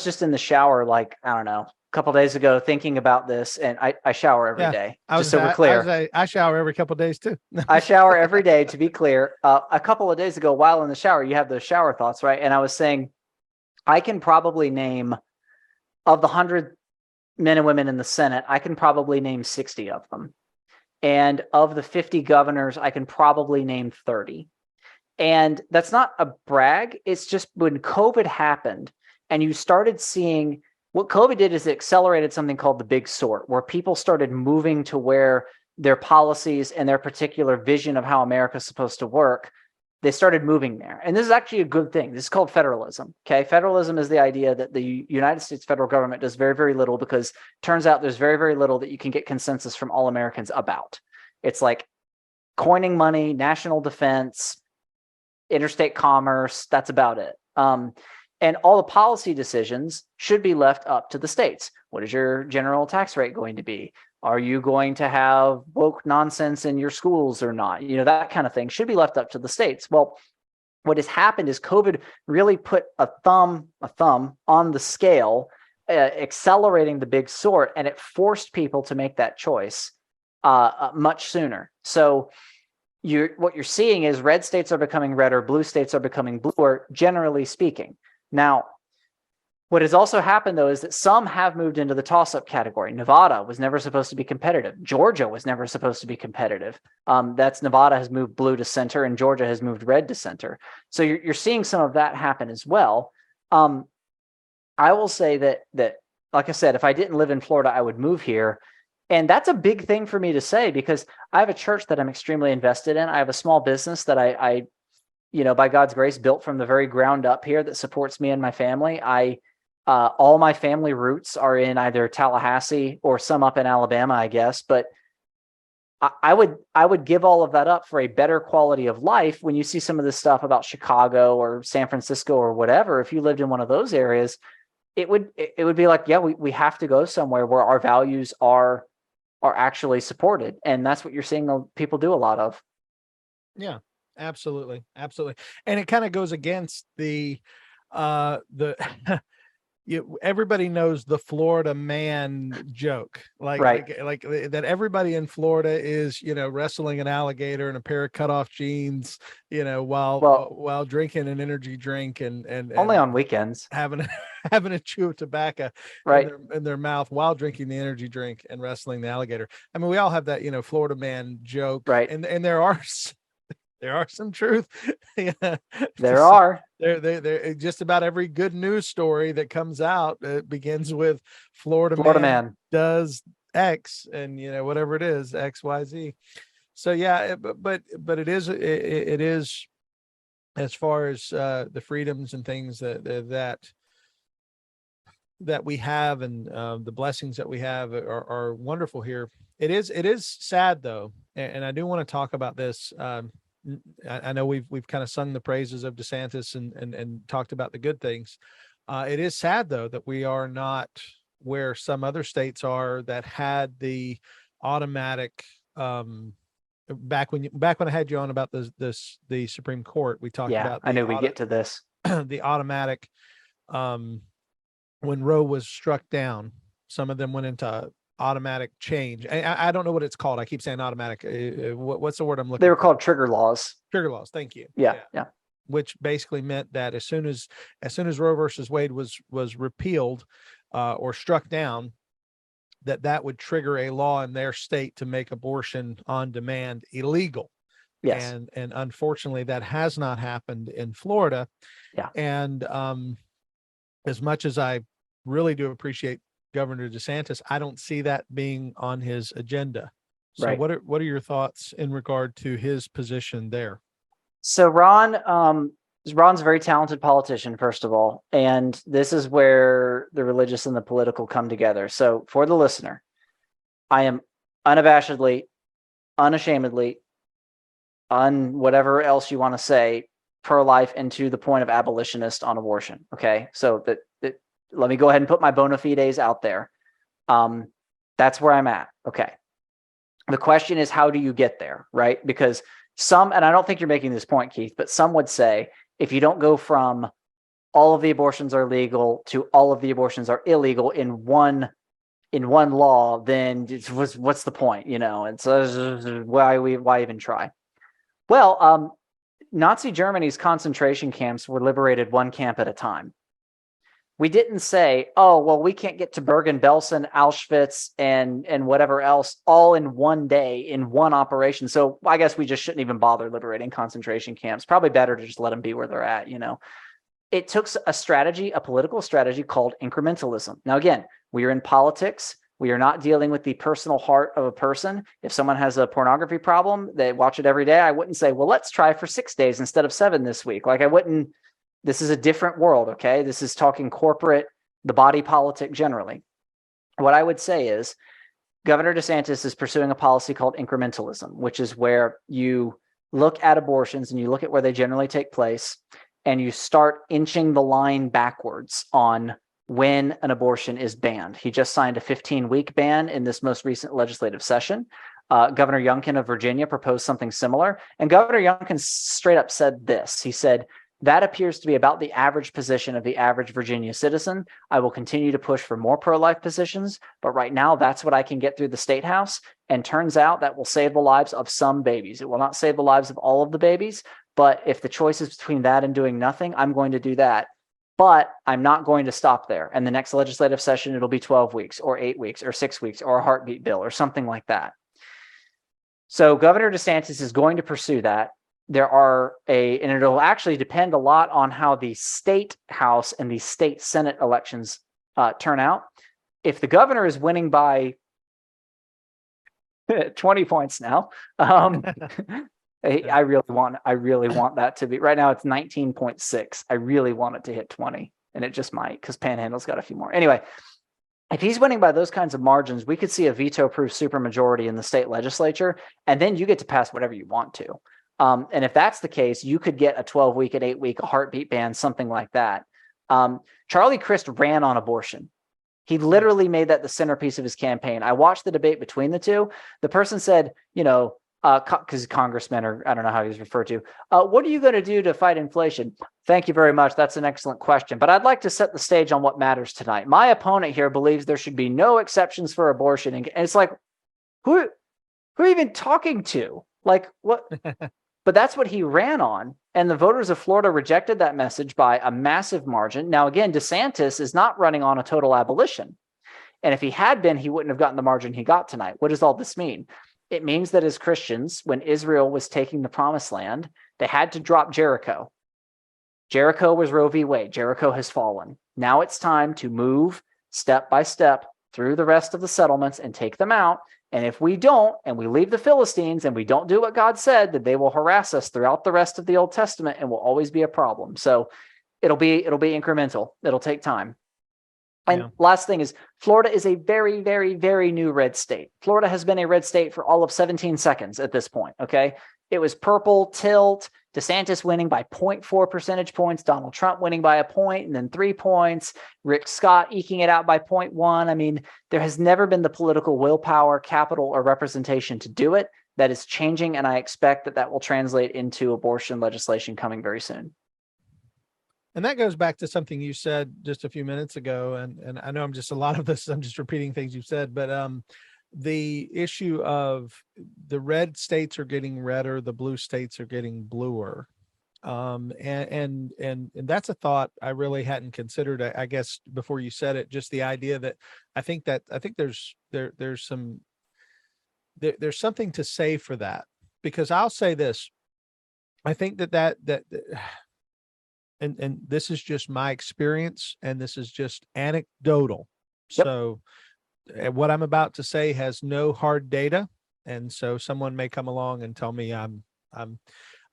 just in the shower, like, I don't know, a couple of days ago thinking about this, and I shower every day. Just so we're clear. I shower every couple of days too. I shower every day, to be clear. A couple of days ago, while in the shower, you have those shower thoughts, right? And I was saying, I can probably name, of the 100 men and women in the Senate, I can probably name 60 of them. And of the 50 governors, I can probably name 30. And that's not a brag. It's just when COVID happened and you started seeing what COVID did is it accelerated something called the big sort, where people started moving to where their policies and their particular vision of how America's supposed to work, they started moving there. And this is actually a good thing. This is called federalism. Okay. Federalism is the idea that the United States federal government does very, very little, because it turns out there's very, very little that you can get consensus from all Americans about. It's like coining money, national defense, interstate commerce. That's about it. And all the policy decisions should be left up to the states. What is your general tax rate going to be? Are you going to have woke nonsense in your schools or not? That kind of thing should be left up to the states. Well, what has happened is COVID really put a thumb on the scale, accelerating the big sort, and it forced people to make that choice much sooner. So what you're seeing is red states are becoming redder, blue states are becoming bluer, generally speaking. Now, what has also happened, though, is that some have moved into the toss-up category. Nevada was never supposed to be competitive. Georgia was never supposed to be competitive. Nevada has moved blue to center, and Georgia has moved red to center. So you're seeing some of that happen as well. I will say that, like I said, if I didn't live in Florida, I would move here. And that's a big thing for me to say, because I have a church that I'm extremely invested in. I have a small business that I by God's grace, built from the very ground up here that supports me and my family. All my family roots are in either Tallahassee or some up in Alabama, I guess. But I would give all of that up for a better quality of life. When you see some of this stuff about Chicago or San Francisco or whatever, if you lived in one of those areas, it would be like, yeah, we have to go somewhere where our values are actually supported. And that's what you're seeing people do a lot of. Yeah, absolutely. Absolutely. And it kind of goes against everybody knows the Florida man joke, Right. like that everybody in Florida is, wrestling an alligator in a pair of cutoff jeans, while drinking an energy drink and only on weekends having a chew of tobacco right in their mouth while drinking the energy drink and wrestling the alligator. I mean, we all have that, Florida man joke, right? And there are some truth. Yeah. There just about every good news story that comes out, it begins with Florida man does X, and whatever it is, XYZ. So yeah, but it is as far as the freedoms and things that we have, and the blessings that we have are wonderful here. It is sad though, and I do want to talk about this. I know we've kind of sung the praises of DeSantis and talked about the good things. It is sad though that we are not where some other states are that had the automatic. Back when I had you on about the Supreme Court, we talked about. I knew we'd get to this. The automatic, when Roe was struck down, some of them went into automatic change. I don't know what it's called. I keep saying automatic. What's the word I'm looking for? They were called trigger laws. Trigger laws. Thank you. Yeah. Which basically meant that as soon as Roe versus Wade was repealed or struck down, that would trigger a law in their state to make abortion on demand illegal. Yes. And unfortunately, that has not happened in Florida. Yeah. And as much as I really do appreciate Governor DeSantis, I don't see that being on his agenda. So right. What are your thoughts in regard to his position there? So Ron's a very talented politician, first of all, and this is where the religious and the political come together. So for the listener, I am unabashedly, unashamedly, whatever else you want to say, pro-life and to the point of abolitionist on abortion. Okay, so that let me go ahead and put my bona fides out there. That's where I'm at. Okay. The question is, how do you get there, right? Because and I don't think you're making this point, Keith, but some would say, if you don't go from all of the abortions are legal to all of the abortions are illegal in one law, then what's the point? And so why even try? Well, Nazi Germany's concentration camps were liberated one camp at a time. We didn't say, oh, well, we can't get to Bergen-Belsen, Auschwitz, and whatever else all in one day in one operation. So I guess we just shouldn't even bother liberating concentration camps. Probably better to just let them be where they're at. It took a political strategy called incrementalism. Now, again, we are in politics. We are not dealing with the personal heart of a person. If someone has a pornography problem, they watch it every day. I wouldn't say, well, let's try for 6 days instead of 7 this week. Like I wouldn't. This is a different world, okay? This is talking corporate, the body politic generally. What I would say is Governor DeSantis is pursuing a policy called incrementalism, which is where you look at abortions and you look at where they generally take place, and you start inching the line backwards on when an abortion is banned. He just signed a 15-week ban in this most recent legislative session. Governor Youngkin of Virginia proposed something similar. And Governor Youngkin straight up said this. He said, that appears to be about the average position of the average Virginia citizen. I will continue to push for more pro-life positions, but right now that's what I can get through the state house. And turns out that will save the lives of some babies. It will not save the lives of all of the babies, but if the choice is between that and doing nothing, I'm going to do that. But I'm not going to stop there. And the next legislative session, it'll be 12 weeks or 8 weeks or 6 weeks or a heartbeat bill or something like that. So Governor DeSantis is going to pursue that. And it'll actually depend a lot on how the state house and the state Senate elections turn out. If the governor is winning by 20 points now, I really want that to be, right now it's 19.6. I really want it to hit 20, and it just might, because Panhandle's got a few more. Anyway, if he's winning by those kinds of margins, we could see a veto-proof supermajority in the state legislature, and then you get to pass whatever you want to. And if that's the case, you could get a 12-week, an 8-week, a heartbeat ban, something like that. Charlie Crist ran on abortion. He literally made that the centerpiece of his campaign. I watched the debate between the two. The person said, because congressmen, or I don't know how he's referred to, what are you going to do to fight inflation? Thank you very much. That's an excellent question. But I'd like to set the stage on what matters tonight. My opponent here believes there should be no exceptions for abortion. And it's like, who are you even talking to? Like, what? But that's what he ran on. And the voters of Florida rejected that message by a massive margin. Now, again, DeSantis is not running on a total abolition. And if he had been, he wouldn't have gotten the margin he got tonight. What does all this mean? It means that as Christians, when Israel was taking the promised land, they had to drop Jericho. Jericho was Roe v. Wade. Jericho has fallen. Now it's time to move step by step through the rest of the settlements and take them out. And if we don't, and we leave the Philistines and we don't do what God said, then they will harass us throughout the rest of the Old Testament and will always be a problem. So it'll be incremental. It'll take time. And last thing is, Florida is a very, very, very new red state. Florida has been a red state for all of 17 seconds at this point, okay? It was purple, tilt, DeSantis winning by 0.4 percentage points, Donald Trump winning by a point and then 3 points, Rick Scott eking it out by 0.1. I mean, there has never been the political willpower, capital, or representation to do it. That is changing, and I expect that that will translate into abortion legislation coming very soon. And that goes back to something you said just a few minutes ago. And I know I'm just repeating things you've said, but the issue of the red states are getting redder, the blue states are getting bluer. And that's a thought I really hadn't considered, I guess, before you said it, just the idea that I think there's something to say for that, because I'll say this. I think that and this is just my experience, and this is just anecdotal. Yep. So what I'm about to say has no hard data. And so someone may come along and tell me I'm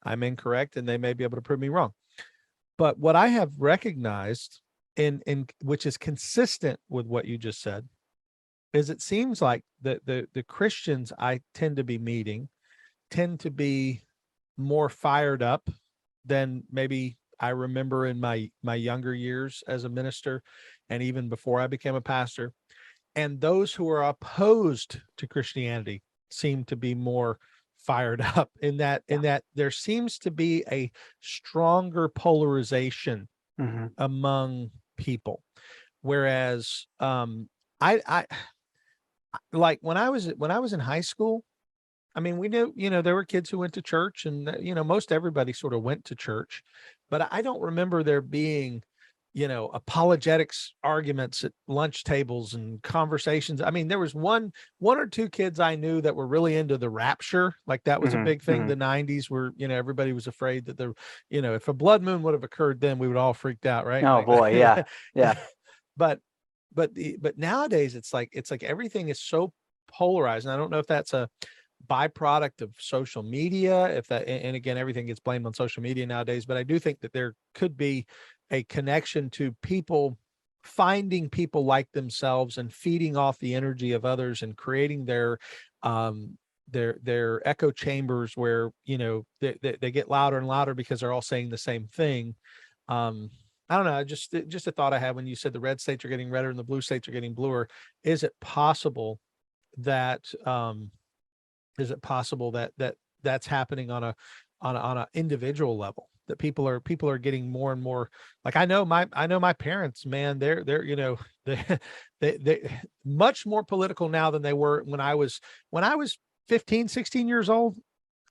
incorrect, and they may be able to prove me wrong. But what I have recognized in which is consistent with what you just said is it seems like the Christians I tend to be meeting tend to be more fired up than maybe I remember in my younger years as a minister, and even before I became a pastor. And those who are opposed to Christianity seem to be more fired up in that there seems to be a stronger polarization among people. Whereas I like when I was in high school, I mean, we knew, there were kids who went to church, and, most everybody sort of went to church, but I don't remember there being, apologetics arguments at lunch tables and conversations. I mean, there was one or two kids I knew that were really into the rapture. Like that was a big thing. The 90s where, everybody was afraid that if a blood moon would have occurred then, we would all freaked out. Right. Oh boy. Yeah. Yeah. But nowadays it's like everything is so polarized. And I don't know if that's a byproduct of social media, and again, everything gets blamed on social media nowadays, but I do think that there could be a connection to people finding people like themselves and feeding off the energy of others and creating their their echo chambers where, they get louder and louder because they're all saying the same thing. I don't know, just a thought I had when you said the red states are getting redder and the blue states are getting bluer. Is it possible that that's happening on a individual level, that people are getting more and more, like, I know my parents, man, they're they much more political now than they were when I was 15, 16 years old.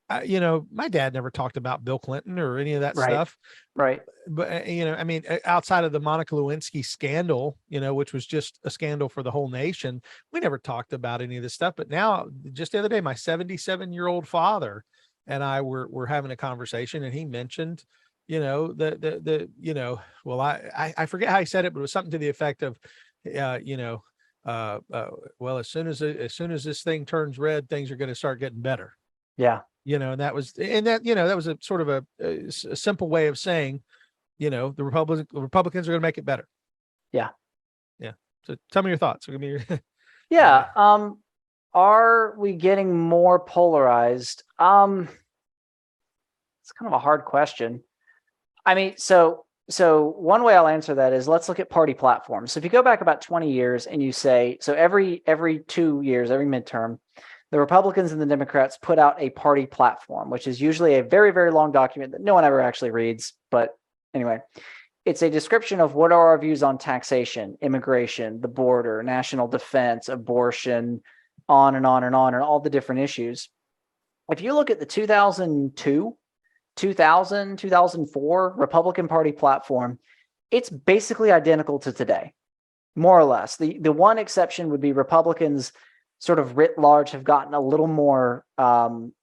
My dad never talked about Bill Clinton or any of that Right. stuff. Right. But, I mean, outside of the Monica Lewinsky scandal, which was just a scandal for the whole nation, we never talked about any of this stuff. But now, just the other day, my 77-year-old father and I were having a conversation, and he mentioned, well, I forget how he said it, but it was something to the effect of, well, as soon as this thing turns red, things are going to start getting better. Yeah. And that was a sort of a simple way of saying, the Republicans are going to make it better. Yeah. Yeah. So tell me your thoughts. Yeah. Are we getting more polarized? It's kind of a hard question. I mean, so one way I'll answer that is, let's look at party platforms. So if you go back about 20 years and you say, so every 2 years, every midterm, the Republicans and the Democrats put out a party platform, which is usually a very, very long document that no one ever actually reads. But anyway, it's a description of what are our views on taxation, immigration, the border, national defense, abortion, on and on and on, and all the different issues. If you look at the 2002, 2000, 2004 Republican Party platform, it's basically identical to today, more or less. The one exception would be Republicans sort of writ large have gotten a little more hardline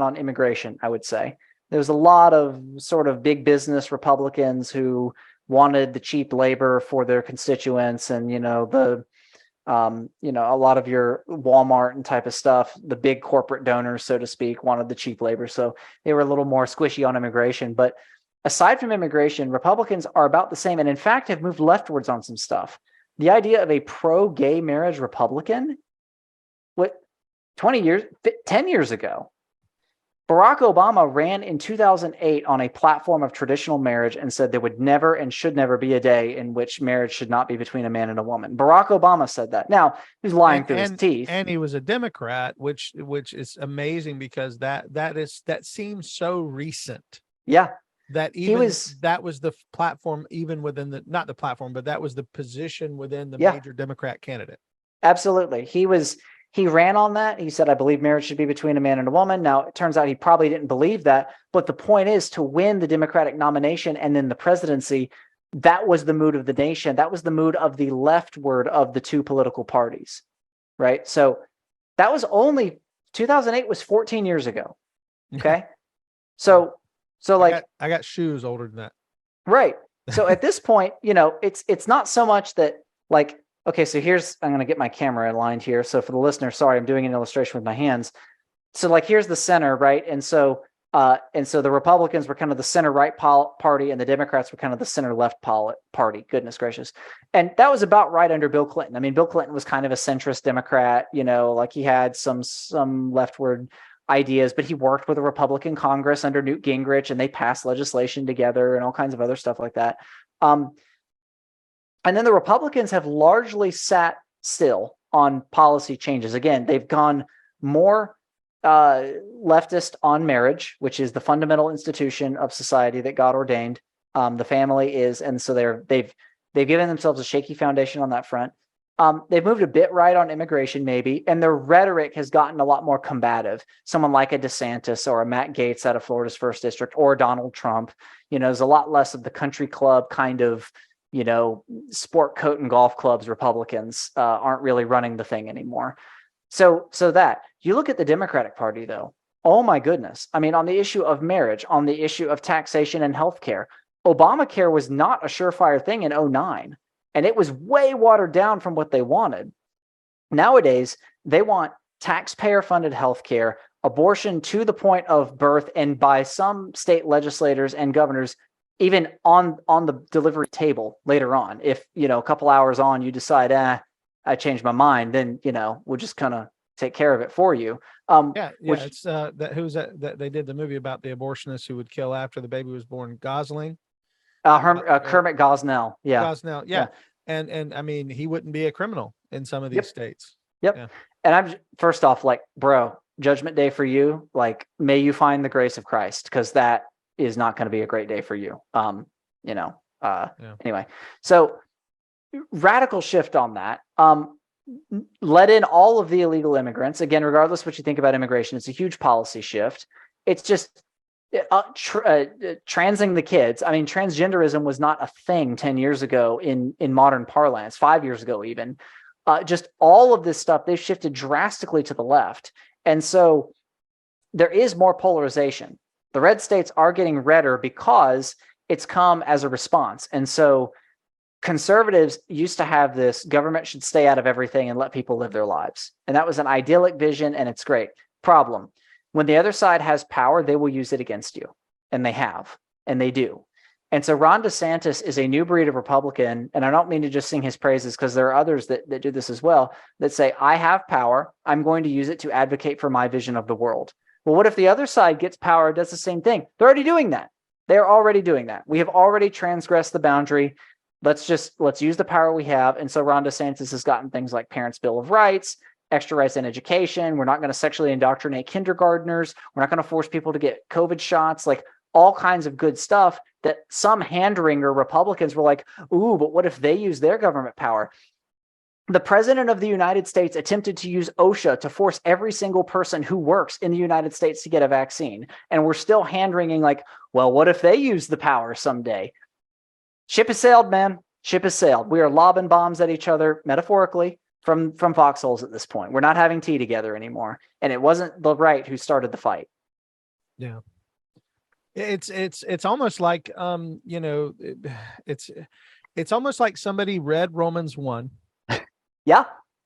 on immigration, I would say. There's a lot of sort of big business Republicans who wanted the cheap labor for their constituents, and a lot of your Walmart and type of stuff, the big corporate donors, so to speak, wanted the cheap labor, so they were a little more squishy on immigration. But aside from immigration, Republicans are about the same, and in fact have moved leftwards on some stuff. The idea of a pro-gay marriage Republican, 10 years ago, Barack Obama ran in 2008 on a platform of traditional marriage and said there would never and should never be a day in which marriage should not be between a man and a woman. Barack Obama said that. Now, he's lying through his teeth. And he was a Democrat, which is amazing, because that seems so recent. Yeah. That that was the platform, even within not the platform, but that was the position within the major Democrat candidate. Absolutely. He ran on that. He said, I believe marriage should be between a man and a woman. Now, it turns out he probably didn't believe that. But the point is, to win the Democratic nomination and then the presidency, that was the mood of the nation. That was the mood of the leftward of the two political parties, right? So that was only 2008 was 14 years ago. Okay. So like, I got shoes older than that. Right. So at this point, it's not so much that, like, okay, so I'm going to get my camera aligned here. So for the listener, sorry, I'm doing an illustration with my hands. So like, here's the center, right? And so the Republicans were kind of the center right party, and the Democrats were kind of the center left party. Goodness gracious. And that was about right under Bill Clinton. I mean, Bill Clinton was kind of a centrist Democrat, like he had some leftward ideas, but he worked with a Republican Congress under Newt Gingrich, and they passed legislation together and all kinds of other stuff like that. And then the Republicans have largely sat still on policy changes. Again, they've gone more leftist on marriage, which is the fundamental institution of society that God ordained. The family is, and so they've given themselves a shaky foundation on that front. They've moved a bit right on immigration, maybe, and their rhetoric has gotten a lot more combative. Someone like a DeSantis or a Matt Gaetz out of Florida's 1st District, or Donald Trump, there's a lot less of the country club kind of, sport coat and golf clubs Republicans aren't really running the thing anymore. So that you look at the Democratic Party, though, oh my goodness. I mean, on the issue of marriage, on the issue of taxation and healthcare, Obamacare was not a surefire thing in 2009. And it was way watered down from what they wanted. Nowadays, they want taxpayer-funded healthcare, abortion to the point of birth, and by some state legislators and governors, even on the delivery table later on. If, a couple hours on, you decide, I changed my mind, then, we'll just kind of take care of it for you. It's that who's that they did the movie about the abortionist who would kill after the baby was born, Gosling. Kermit Gosnell. Yeah. Gosnell. Yeah. And I mean, he wouldn't be a criminal in some of these states. Yep. Yeah. And I'm first off, like, bro, Judgment Day for you, like, may you find the grace of Christ, because that is not going to be a great day for you. Anyway, so radical shift on that. Let in all of the illegal immigrants. Again, regardless of what you think about immigration, it's a huge policy shift. It's just transing the kids. I mean, transgenderism was not a thing 10 years ago in modern parlance, 5 years ago even. Just all of this stuff, they've shifted drastically to the left. And so there is more polarization. The red states are getting redder because it's come as a response. And so conservatives used to have this government should stay out of everything and let people live their lives. And that was an idyllic vision, and it's great. Problem: when the other side has power, they will use it against you. And they have, and they do. And so Ron DeSantis is a new breed of Republican, and I don't mean to just sing his praises, because there are others that do this as well, that say, I have power, I'm going to use it to advocate for my vision of the world. Well, what if the other side gets power and does the same thing? They're already doing that. They're already doing that. We have already transgressed the boundary. Let's use the power we have. And so Ron DeSantis has gotten things like Parents' Bill of Rights, extra rights in education. We're not going to sexually indoctrinate kindergartners. We're not going to force people to get COVID shots, like all kinds of good stuff that some hand-wringer Republicans were like, ooh, but what if they use their government power? The president of the United States attempted to use OSHA to force every single person who works in the United States to get a vaccine. And we're still hand-wringing like, well, what if they use the power someday? Ship has sailed, man. Ship has sailed. We are lobbing bombs at each other, metaphorically, from foxholes at this point. We're not having tea together anymore. And it wasn't the right who started the fight. Yeah. It's almost like, it's almost like somebody read Romans 1. Yeah.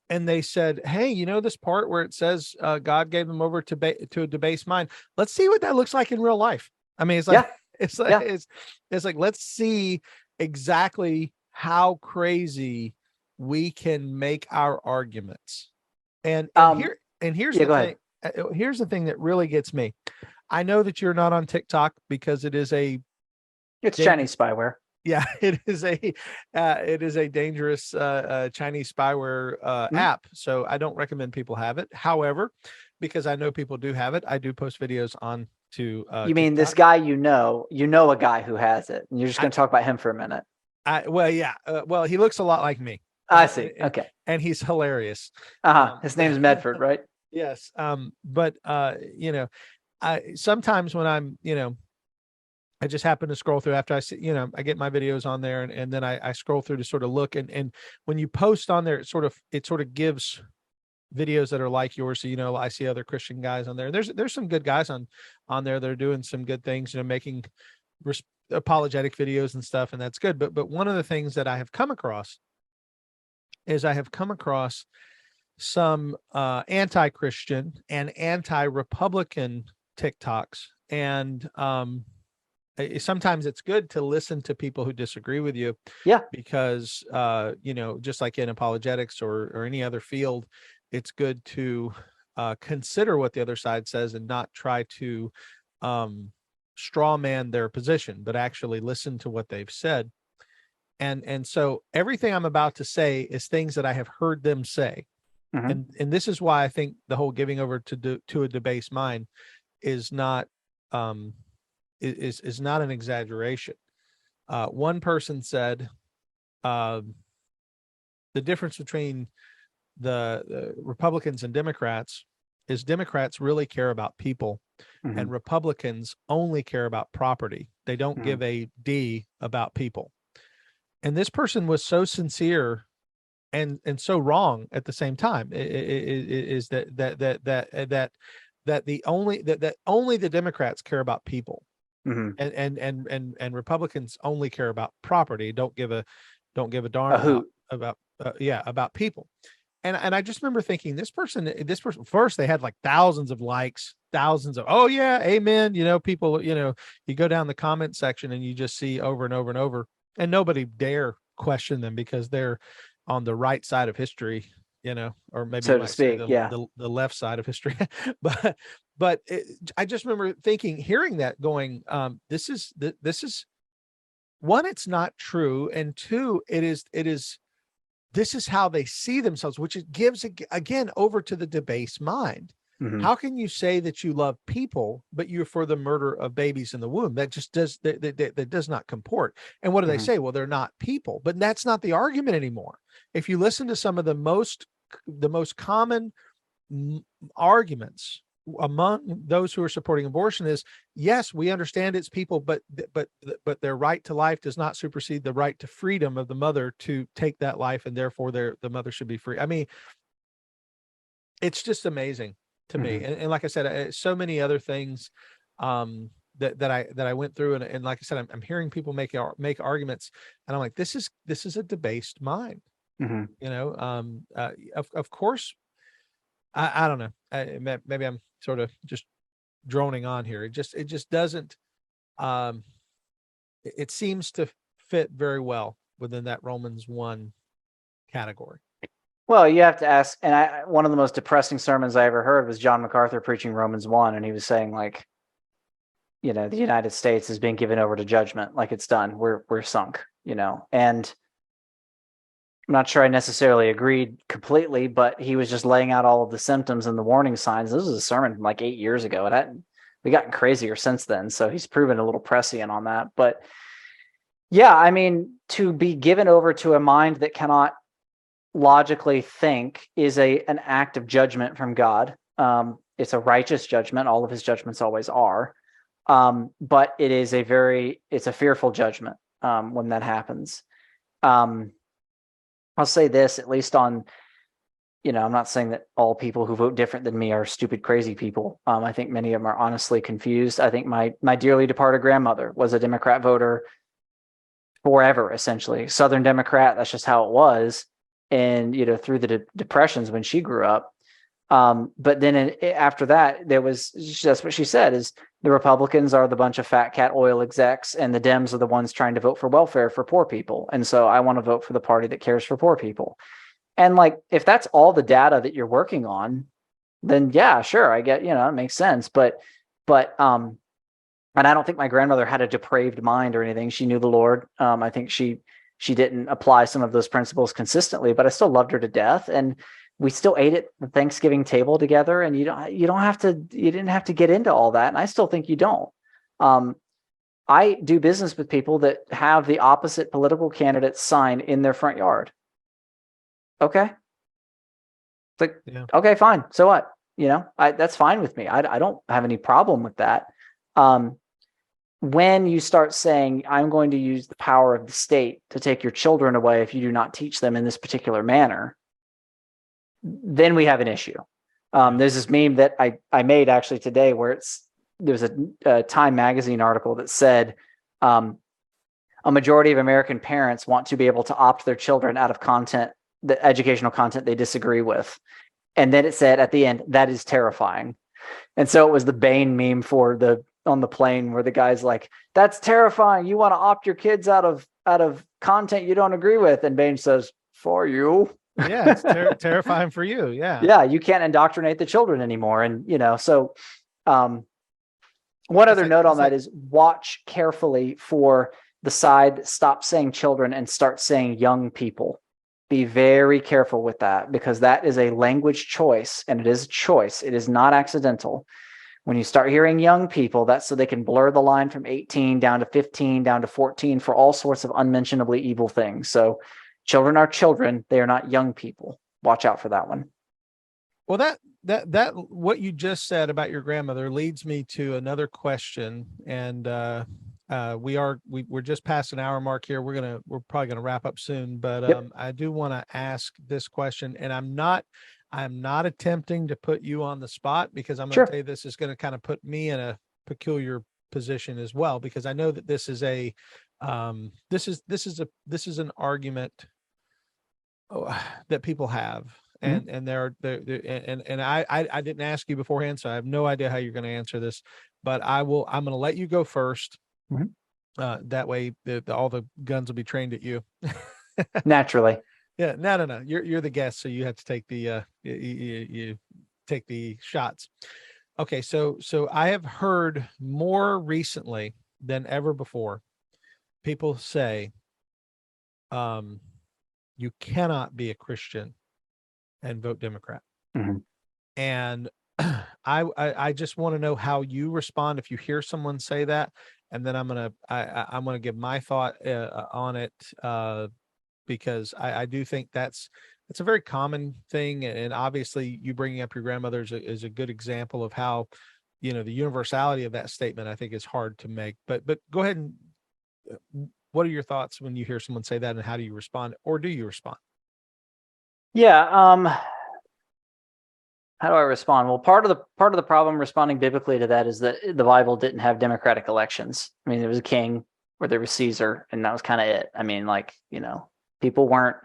And they said, hey, this part where it says God gave them over to a debased mind. Let's see what that looks like in real life. I mean, it's like, it's like, let's see exactly how crazy we can make our arguments. And here's the thing. Here's the thing that really gets me. I know that you're not on TikTok because it's Chinese spyware. Yeah, it is a dangerous Chinese spyware app. So I don't recommend people have it. However, because I know people do have it, I do post videos on to. You mean TikTok. This guy? You know a guy who has it, and you're just going to talk about him for a minute. Well, he looks a lot like me. I see. Okay, and he's hilarious. His name's Medford, right? Yes. But I sometimes when I'm I just happen to scroll through after I see, I get my videos on there and then I scroll through to sort of look and when you post on there, it sort of gives videos that are like yours. So, I see other Christian guys on there. There's some good guys on there that are doing some good things, making apologetic videos and stuff. And that's good. But one of the things that I have come across is some anti-Christian and anti-Republican TikToks. And, sometimes it's good to listen to people who disagree with you. Yeah. Because, just like in apologetics or any other field, it's good to consider what the other side says and not try to straw man their position, but actually listen to what they've said. And so everything I'm about to say is things that I have heard them say. Mm-hmm. And this is why I think the whole giving over to a debased mind is not is not an exaggeration. One person said the difference between the Republicans and Democrats is Democrats really care about people, mm-hmm. and Republicans only care about property. They don't give a D about people. And this person was so sincere and so wrong at the same time. Is that only the Democrats care about people. Mm-hmm. And Republicans only care about property. Don't give a darn about people. And I just remember thinking this person first, they had like thousands of likes, thousands of, oh yeah, amen. People, you go down the comment section and you just see over and over and over, and nobody dare question them because they're on the right side of history, or maybe So you to might say speak, yeah. the left side of history. but I just remember hearing that going, this is one, it's not true. And two, this is how they see themselves, which it gives again over to the debased mind. Mhm. How can you say that you love people, but you're for the murder of babies in the womb? That just that does not comport. And what do they Mhm. say? Well, they're not people, but that's not the argument anymore. If you listen to some of the most common arguments among those who are supporting abortion is, yes, we understand it's people, but their right to life does not supersede the right to freedom of the mother to take that life, and therefore the mother should be free. I mean, it's just amazing to me. Mhm. And like I said, so many other things that I went through, and like I said, I'm hearing people make arguments, and I'm like, this is a debased mind. Mhm. Of course, I don't know. Maybe I'm sort of just droning on here. It just doesn't. It seems to fit very well within that Romans 1 category. Well, you have to ask, and one of the most depressing sermons I ever heard was John MacArthur preaching Romans 1, and he was saying, like, the United States is being given over to judgment, like it's done. We're sunk, and I'm not sure I necessarily agreed completely, but he was just laying out all of the symptoms and the warning signs. This was a sermon from like 8 years ago, and we gotten crazier since then. So he's proven a little prescient on that. But yeah, I mean, to be given over to a mind that cannot logically think is an act of judgment from God. It's a righteous judgment. All of his judgments always are. But it's a fearful judgment when that happens. I'll say this, at least on, I'm not saying that all people who vote different than me are stupid, crazy people. I think many of them are honestly confused. I think my dearly departed grandmother was a Democrat voter forever, essentially. Southern Democrat, that's just how it was. And, through the depressions when she grew up. But then after that, that's what she said, is the Republicans are the bunch of fat cat oil execs, and the Dems are the ones trying to vote for welfare for poor people. And so I want to vote for the party that cares for poor people. And like, if that's all the data that you're working on, then yeah, sure, I get, it makes sense. But, and I don't think my grandmother had a depraved mind or anything. She knew the Lord. I think she didn't apply some of those principles consistently, but I still loved her to death. And we still ate at the Thanksgiving table together, and you didn't have to get into all that. And I still think you don't. I do business with people that have the opposite political candidate's sign in their front yard. Okay. It's like, yeah. Okay, fine. So what? That's fine with me. I don't have any problem with that. When you start saying, I'm going to use the power of the state to take your children away if you do not teach them in this particular manner, then we have an issue. There's this meme that I made actually today where there's a Time magazine article that said a majority of American parents want to be able to opt their children out of the educational content they disagree with. And then it said at the end, that is terrifying. And so it was the Bane meme on the plane where the guy's like, that's terrifying. You want to opt your kids out of content you don't agree with. And Bane says, for you. Yeah, it's terrifying for you. Yeah. Yeah, you can't indoctrinate the children anymore. And, so one other note on that is watch carefully for the side that stops saying children and starts saying young people. Be very careful with that, because that is a language choice, and it is a choice. It is not accidental. When you start hearing young people, that's so they can blur the line from 18 down to 15, down to 14 for all sorts of unmentionably evil things. So children are children. They are not young people. Watch out for that one. Well, that what you just said about your grandmother leads me to another question. And we're just past an hour mark here. We're probably gonna wrap up soon, but Yep. I do want to ask this question, and I'm not attempting to put you on the spot, because I'm going to tell you this is going to kind of put me in a peculiar position as well, because I know that this is an argument that people have, and I didn't ask you beforehand, so I have no idea how you're going to answer this, but I'm going to let you go first. Mm-hmm. That way all the guns will be trained at you. Naturally. Yeah, no. You're the guest, so you have to take the you take the shots. Okay, so I have heard more recently than ever before people say, you cannot be a Christian and vote Democrat. Mhm. And I just want to know how you respond if you hear someone say that, and then I'm gonna give my thought on it, because I do think it's a very common thing, and obviously you bringing up your grandmother is a good example of how, the universality of that statement I think is hard to make. But go ahead and what are your thoughts when you hear someone say that, and how do you respond, or do you respond? Yeah. How do I respond? Well, part of the problem responding biblically to that is that the Bible didn't have democratic elections. I mean, there was a king or there was Caesar, and that was kind of it. I mean, people weren't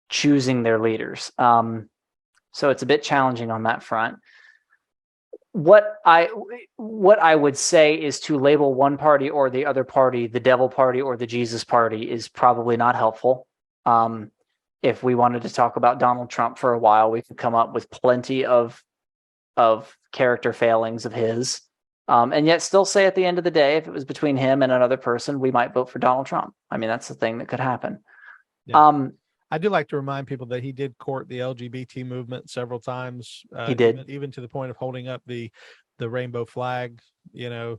choosing their leaders. So it's a bit challenging on that front. What I would say is to label one party or the other party, the devil party or the Jesus party, is probably not helpful. If we wanted to talk about Donald Trump for a while, we could come up with plenty of character failings of his, and yet still say at the end of the day, if it was between him and another person, we might vote for Donald Trump. I mean, that's the thing that could happen. Yeah. I do like to remind people that he did court the LGBT movement several times. He did, even to the point of holding up the rainbow flag, in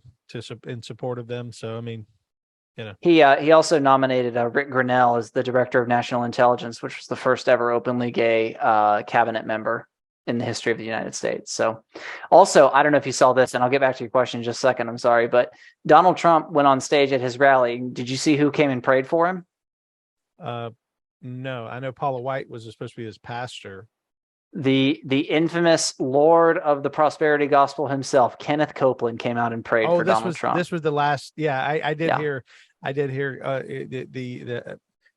support of them. So, I mean, he also nominated Rick Grinnell as the director of national intelligence, which was the first ever openly gay cabinet member in the history of the United States. So also, I don't know if you saw this, and I'll get back to your question in just a second. I'm sorry, but Donald Trump went on stage at his rally. Did you see who came and prayed for him? No, I know Paula White was supposed to be his pastor. The infamous Lord of the Prosperity Gospel himself, Kenneth Copeland, came out and prayed for Donald Trump. This was the last. Yeah, I did hear. I did hear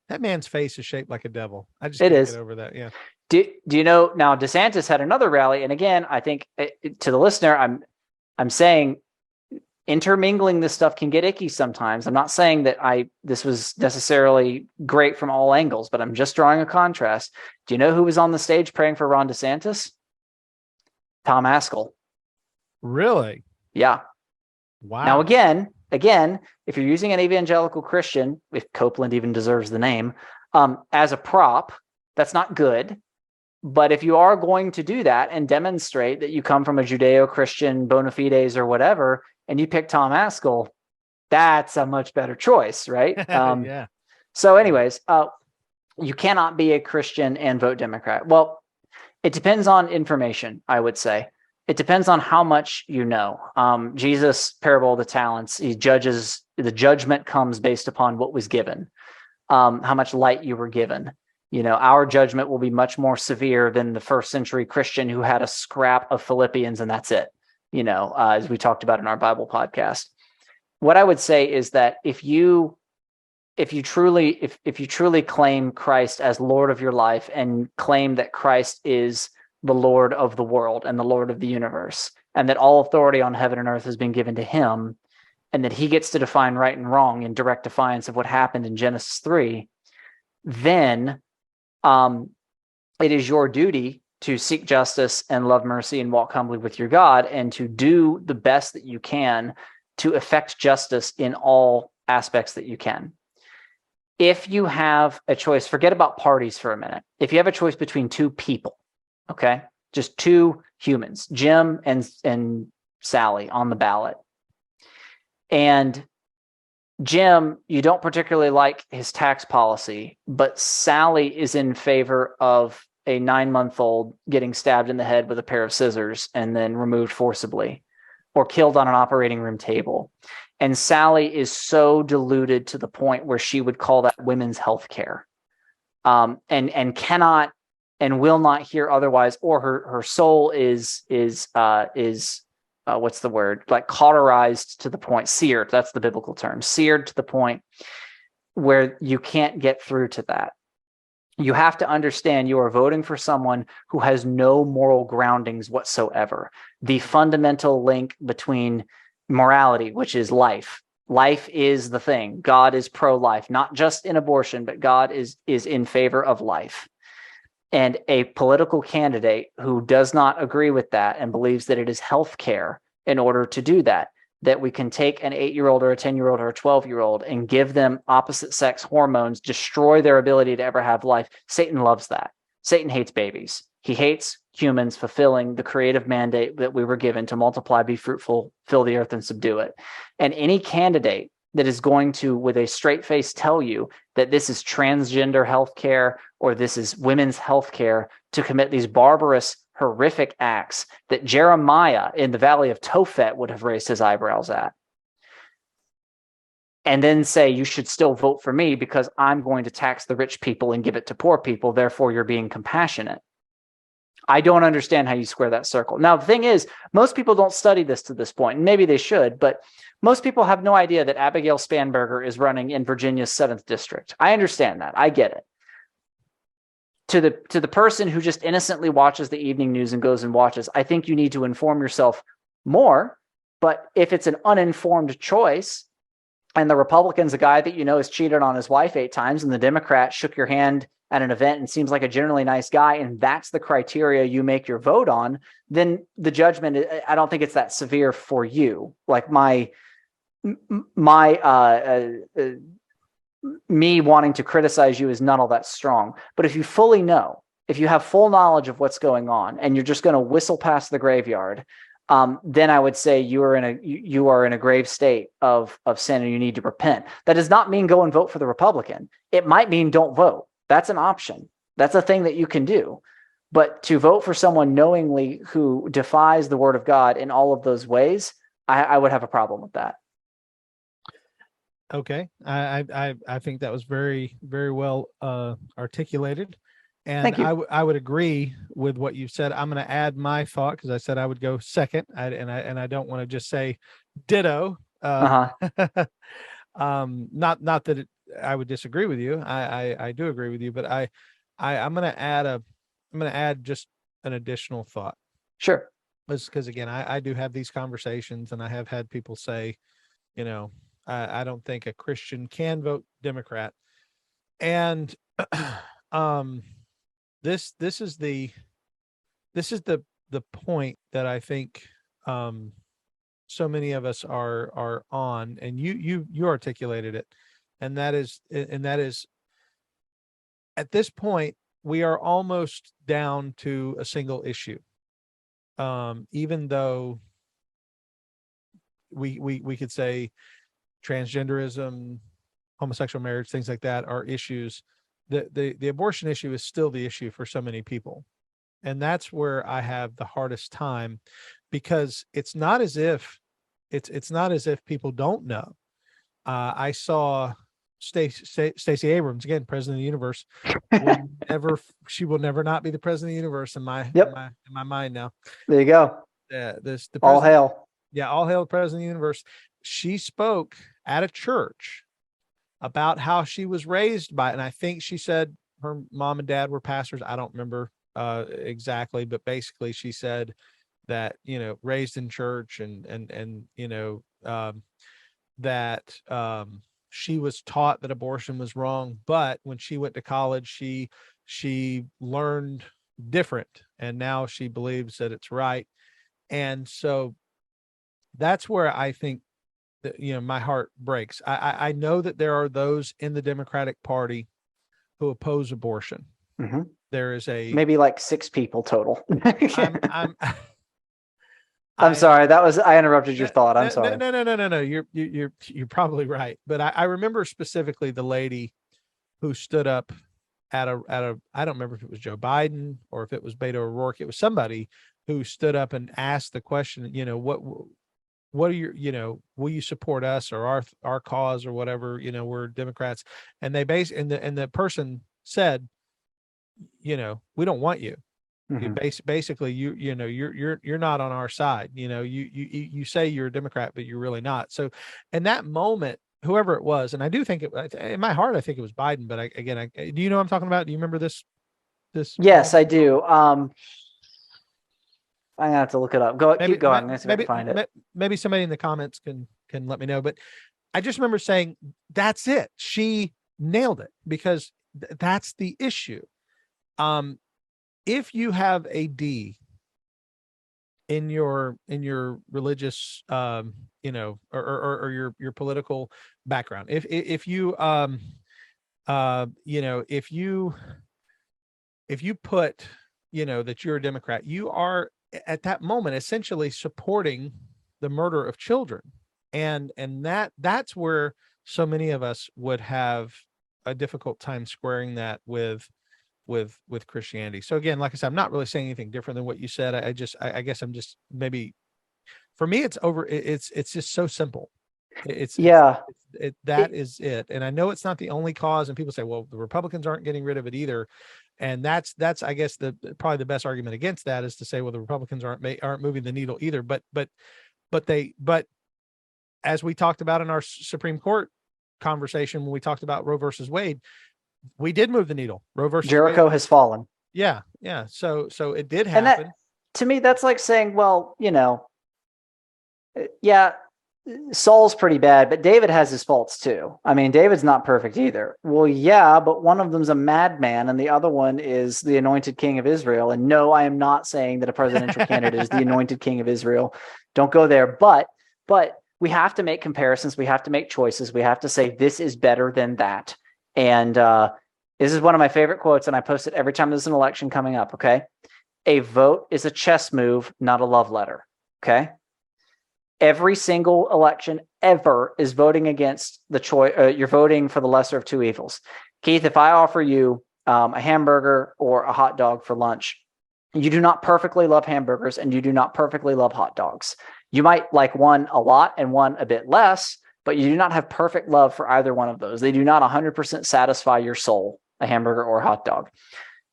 that man's face is shaped like a devil. I just can't get over that. Yeah. Do you know now? DeSantis had another rally, and again, I think to the listener, I'm saying intermingling this stuff can get icky sometimes. I'm not saying that this was necessarily great from all angles, but I'm just drawing a contrast. Do you know who was on the stage praying for Ron DeSantis? Tom Askell. Really? Yeah. Wow. Now, again, if you're using an evangelical Christian, if Copeland even deserves the name, as a prop, that's not good. But if you are going to do that and demonstrate that you come from a Judeo-Christian bona fides or whatever, and you pick Tom Askell, that's a much better choice, right? Yeah. So anyways, you cannot be a Christian and vote Democrat. Well, it depends on information, I would say. It depends on how much you know. Jesus' parable of the talents, the judgment comes based upon what was given, how much light you were given. Our judgment will be much more severe than the first century Christian who had a scrap of Philippians and that's it, as we talked about in our Bible podcast. What I would say is that if you truly claim Christ as Lord of your life and claim that Christ is the Lord of the world and the Lord of the universe, and that all authority on heaven and earth has been given to him, and that he gets to define right and wrong in direct defiance of what happened in Genesis 3, then it is your duty to seek justice and love mercy and walk humbly with your God, and to do the best that you can to effect justice in all aspects that you can. If you have a choice, forget about parties for a minute. If you have a choice between two people, okay, just two humans, Jim and Sally on the ballot, and Jim, you don't particularly like his tax policy, but Sally is in favor of a 9-month-old getting stabbed in the head with a pair of scissors and then removed forcibly or killed on an operating room table. And Sally is so deluded to the point where she would call that women's health care, and cannot and will not hear otherwise, or her soul is what's the word? Like cauterized to the point, seared. That's the biblical term, seared to the point where you can't get through to that. You have to understand you are voting for someone who has no moral groundings whatsoever. The fundamental link between morality, which is life, life is the thing. God is pro-life, not just in abortion, but God is in favor of life. And a political candidate who does not agree with that and believes that it is healthcare in order to do that, that we can take an 8-year-old or a 10-year-old or a 12-year-old and give them opposite sex hormones, destroy their ability to ever have life. Satan loves that. Satan hates babies. He hates humans fulfilling the creative mandate that we were given to multiply, be fruitful, fill the earth, and subdue it. And any candidate that is going to, with a straight face, tell you that this is transgender healthcare or this is women's healthcare to commit these barbarous, horrific acts that Jeremiah in the valley of Tophet would have raised his eyebrows at, and then say you should still vote for me because I'm going to tax the rich people and give it to poor people, therefore you're being compassionate. I don't understand how you square that circle. Now, the thing is, most people don't study this to this point, and maybe they should, but most people have no idea that Abigail Spanberger is running in Virginia's 7th district. I understand that. I get it. To the person who just innocently watches the evening news and goes and watches, I think you need to inform yourself more. But if it's an uninformed choice, and the Republican's a guy that you know has cheated on his wife 8 times, and the Democrat shook your hand at an event and seems like a generally nice guy, and that's the criteria you make your vote on, then the judgment, I don't think it's that severe for you. Like me wanting to criticize you is not all that strong. But if you fully know, if you have full knowledge of what's going on, and you're just going to whistle past the graveyard, then I would say you are in a grave state of sin, and you need to repent. That does not mean go and vote for the Republican. It might mean don't vote. That's an option. That's a thing that you can do. But to vote for someone knowingly who defies the word of God in all of those ways, I would have a problem with that. Okay. I think that was very, very well articulated. And Thank you. I would agree with what you said. I'm going to add my thought because I said I would go second, and I don't want to just say ditto. Not that I would disagree with you. I do agree with you, but I'm going to add just an additional thought. Sure. Because again, I do have these conversations, and I have had people say, I don't think a Christian can vote Democrat, and this is the point that I think so many of us are on, and you articulated it, and that is at this point we are almost down to a single issue, even though we could say transgenderism, homosexual marriage, things like that are issues. The abortion issue is still the issue for so many people. And that's where I have the hardest time, because it's not as if people don't know. I saw Stacy Abrams, again, president of the universe, she will never not be the president of the universe in my mind now. There you go. All hail. Yeah, all hail the president of the universe. She spoke at a church about how she was raised by, and I think she said her mom and dad were pastors. I don't remember exactly, but basically she said that, raised in church and that she was taught that abortion was wrong, but when she went to college, she learned different, and now she believes that it's right. And so that's where I think that, my heart breaks. I know that there are those in the Democratic Party who oppose abortion. Mm-hmm. There is maybe like 6 people total. I'm sorry. I interrupted your thought. I'm sorry. No. You're probably right. But I remember specifically the lady who stood up at a I don't remember if it was Joe Biden or if it was Beto O'Rourke. It was somebody who stood up and asked the question, what are your, will you support us or our cause or whatever, we're Democrats. And they and the person said, we don't want you. Mm-hmm. Basically, you're not on our side. You say you're a Democrat, but you're really not. So in that moment, whoever it was, and I do think in my heart, I think it was Biden, but do you know what I'm talking about? Do you remember this? Yes, I do. I'm gonna have to look it up. Keep going. Maybe find it. Maybe somebody in the comments can let me know. But I just remember saying, that's it. She nailed it, because that's the issue. If you have a D in your religious, or your political background, if you put, that you're a Democrat, you are at that moment essentially supporting the murder of children. And that's where so many of us would have a difficult time squaring that with Christianity. So again, like I said, I'm not really saying anything different than what you said. I guess I'm just, maybe for me, it's just so simple. That is it. And I know it's not the only cause, and people say, well, the Republicans aren't getting rid of it either. And that's, I guess, probably the best argument against that is to say, well, the Republicans aren't moving the needle either. But as we talked about in our Supreme Court conversation, when we talked about Roe versus Wade, we did move the needle. Roe versus Jericho Wade has fallen. Yeah. So it did happen. And that, to me, that's like saying, well, yeah, Saul's pretty bad, but David has his faults too. I mean, David's not perfect either. Well, yeah, but one of them's a madman and the other one is the anointed king of Israel. And no, I am not saying that a presidential candidate is the anointed king of Israel. Don't go there. But we have to make comparisons. We have to make choices. We have to say this is better than that. And this is one of my favorite quotes, and I post it every time there's an election coming up, okay? A vote is a chess move, not a love letter, okay? Every single election ever is voting against the choice. You're voting for the lesser of two evils. Keith, if I offer you a hamburger or a hot dog for lunch, you do not perfectly love hamburgers and you do not perfectly love hot dogs. You might like one a lot and one a bit less, but you do not have perfect love for either one of those. They do not 100% satisfy your soul, a hamburger or a hot dog.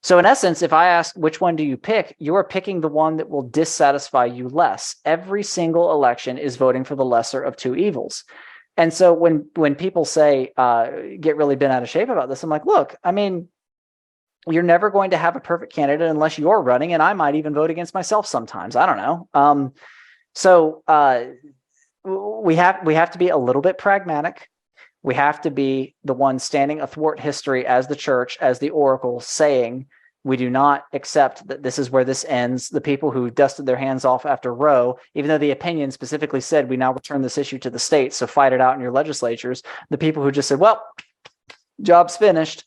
So in essence, if I ask which one do you pick, you are picking the one that will dissatisfy you less. Every single election is voting for the lesser of two evils. And so when people say, get really bent out of shape about this, I'm like, look, I mean, you're never going to have a perfect candidate unless you're running, and I might even vote against myself sometimes. I don't know. So we have to be a little bit pragmatic. We have to be the one standing athwart history as the church, as the oracle, saying we do not accept that this is where this ends. The people who dusted their hands off after Roe, even though the opinion specifically said we now return this issue to the states, so fight it out in your legislatures. The people who just said, well, job's finished.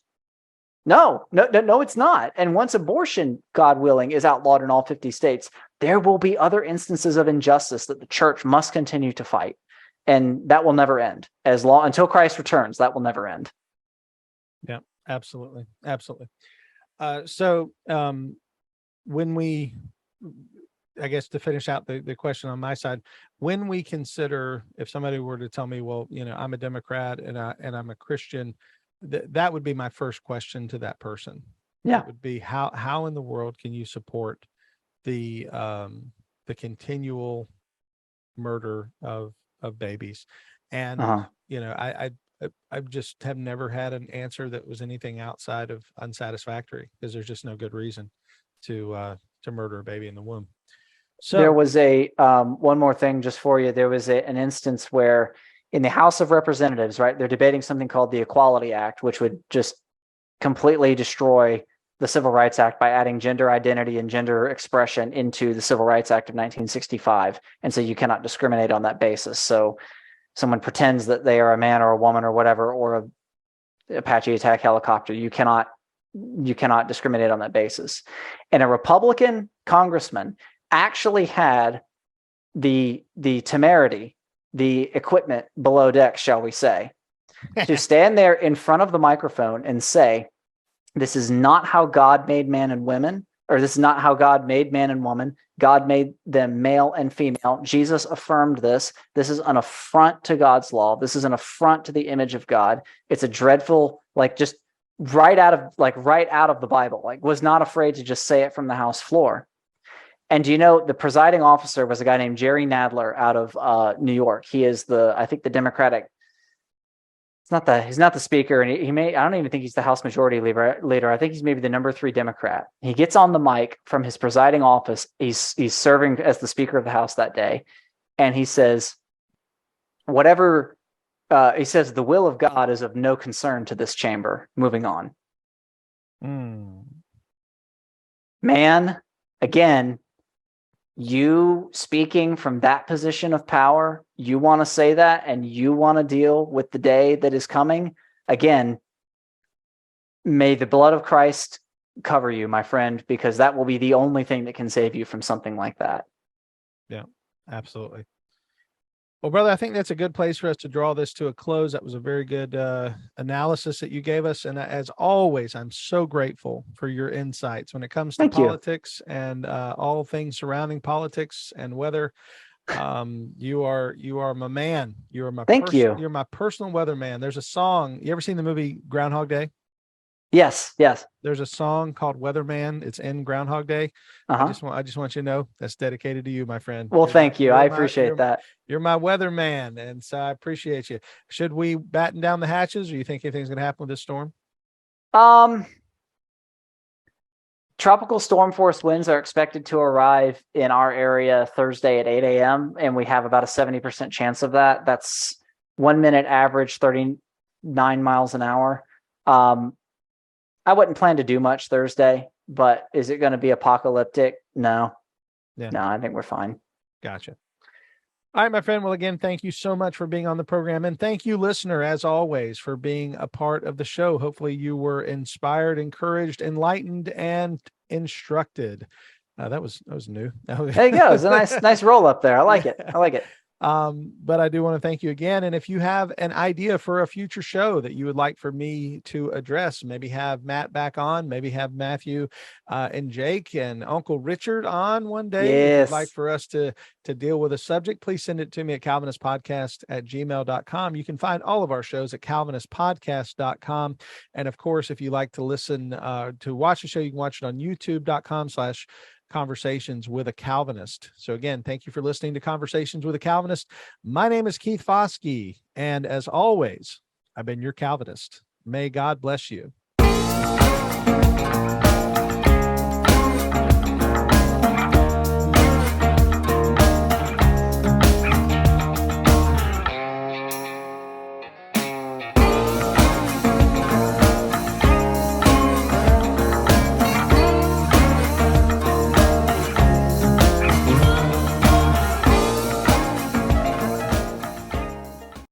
No, it's not. And once abortion, God willing, is outlawed in all 50 states, there will be other instances of injustice that the church must continue to fight. And that will never end until Christ returns. That will never end. Yeah, absolutely. Absolutely. So when we, I guess to finish out the question on my side, when we consider, if somebody were to tell me, well, I'm a Democrat and I'm a Christian, that would be my first question to that person. Yeah. It would be how in the world can you support the continual murder of babies? And I just have never had an answer that was anything outside of unsatisfactory, because there's just no good reason to murder a baby in the womb. So there was one more thing just for you. There was an instance where in the House of Representatives, right, they're debating something called the Equality Act, which would just completely destroy the Civil Rights Act by adding gender identity and gender expression into the Civil Rights Act of 1965. And so you cannot discriminate on that basis. So someone pretends that they are a man or a woman or whatever, or a Apache attack helicopter, you cannot discriminate on that basis. And a Republican congressman actually had the temerity, the equipment below deck, shall we say, to stand there in front of the microphone and say, this is not how God made man and women, or this is not how God made man and woman. God made them male and female. Jesus affirmed this. This is an affront to God's law. This is an affront to the image of God. It's a dreadful, just right out of the Bible, was not afraid to just say it from the House floor. And the presiding officer was a guy named Jerry Nadler out of New York. He is I think the Democratic. He's not the speaker, and I don't even think he's the House Majority Leader. I think he's maybe the number 3 Democrat. He gets on the mic from his presiding office. He's serving as the Speaker of the House that day, and he says, whatever he says the will of God is of no concern to this chamber. Moving on. Man, again, you speaking from that position of power, you want to say that and you want to deal with the day that is coming. Again, may the blood of Christ cover you, my friend, because that will be the only thing that can save you from something like that. Yeah, absolutely. Well, brother, I think that's a good place for us to draw this to a close. That was a very good analysis that you gave us. And as always, I'm so grateful for your insights when it comes to politics and all things surrounding politics and weather. You are my man. You are my You're my personal weatherman. There's a song. You ever seen the movie Groundhog Day? Yes. There's a song called Weatherman. It's in Groundhog Day. I just want you to know that's dedicated to you, my friend. Well, thank you. I appreciate that. You're my weatherman, and so I appreciate you. Should we batten down the hatches, or you think anything's going to happen with this storm? Tropical storm force winds are expected to arrive in our area Thursday at 8 a.m. and we have about a 70% chance of that. That's 1 minute average, 39 miles an hour. I wouldn't plan to do much Thursday, but is it going to be apocalyptic? No. Yeah. No, I think we're fine. Gotcha. All right, my friend. Well, again, thank you so much for being on the program. And thank you, listener, as always, for being a part of the show. Hopefully you were inspired, encouraged, enlightened, and instructed. That was new. There you go. It's a nice roll up there. I like it. But I do want to thank you again. And if you have an idea for a future show that you would like for me to address, maybe have Matt back on, maybe have Matthew and Jake and Uncle Richard on one day. Yes. If you'd like for us to deal with a subject, please send it to me at calvinistpodcast@gmail.com. You can find all of our shows at calvinistpodcast.com. And of course, if you like to listen to watch the show, you can watch it on youtube.com/Conversations with a Calvinist. So again, thank you for listening to Conversations with a Calvinist. My name is Keith Foskey, and as always, I've been your Calvinist. May God bless you.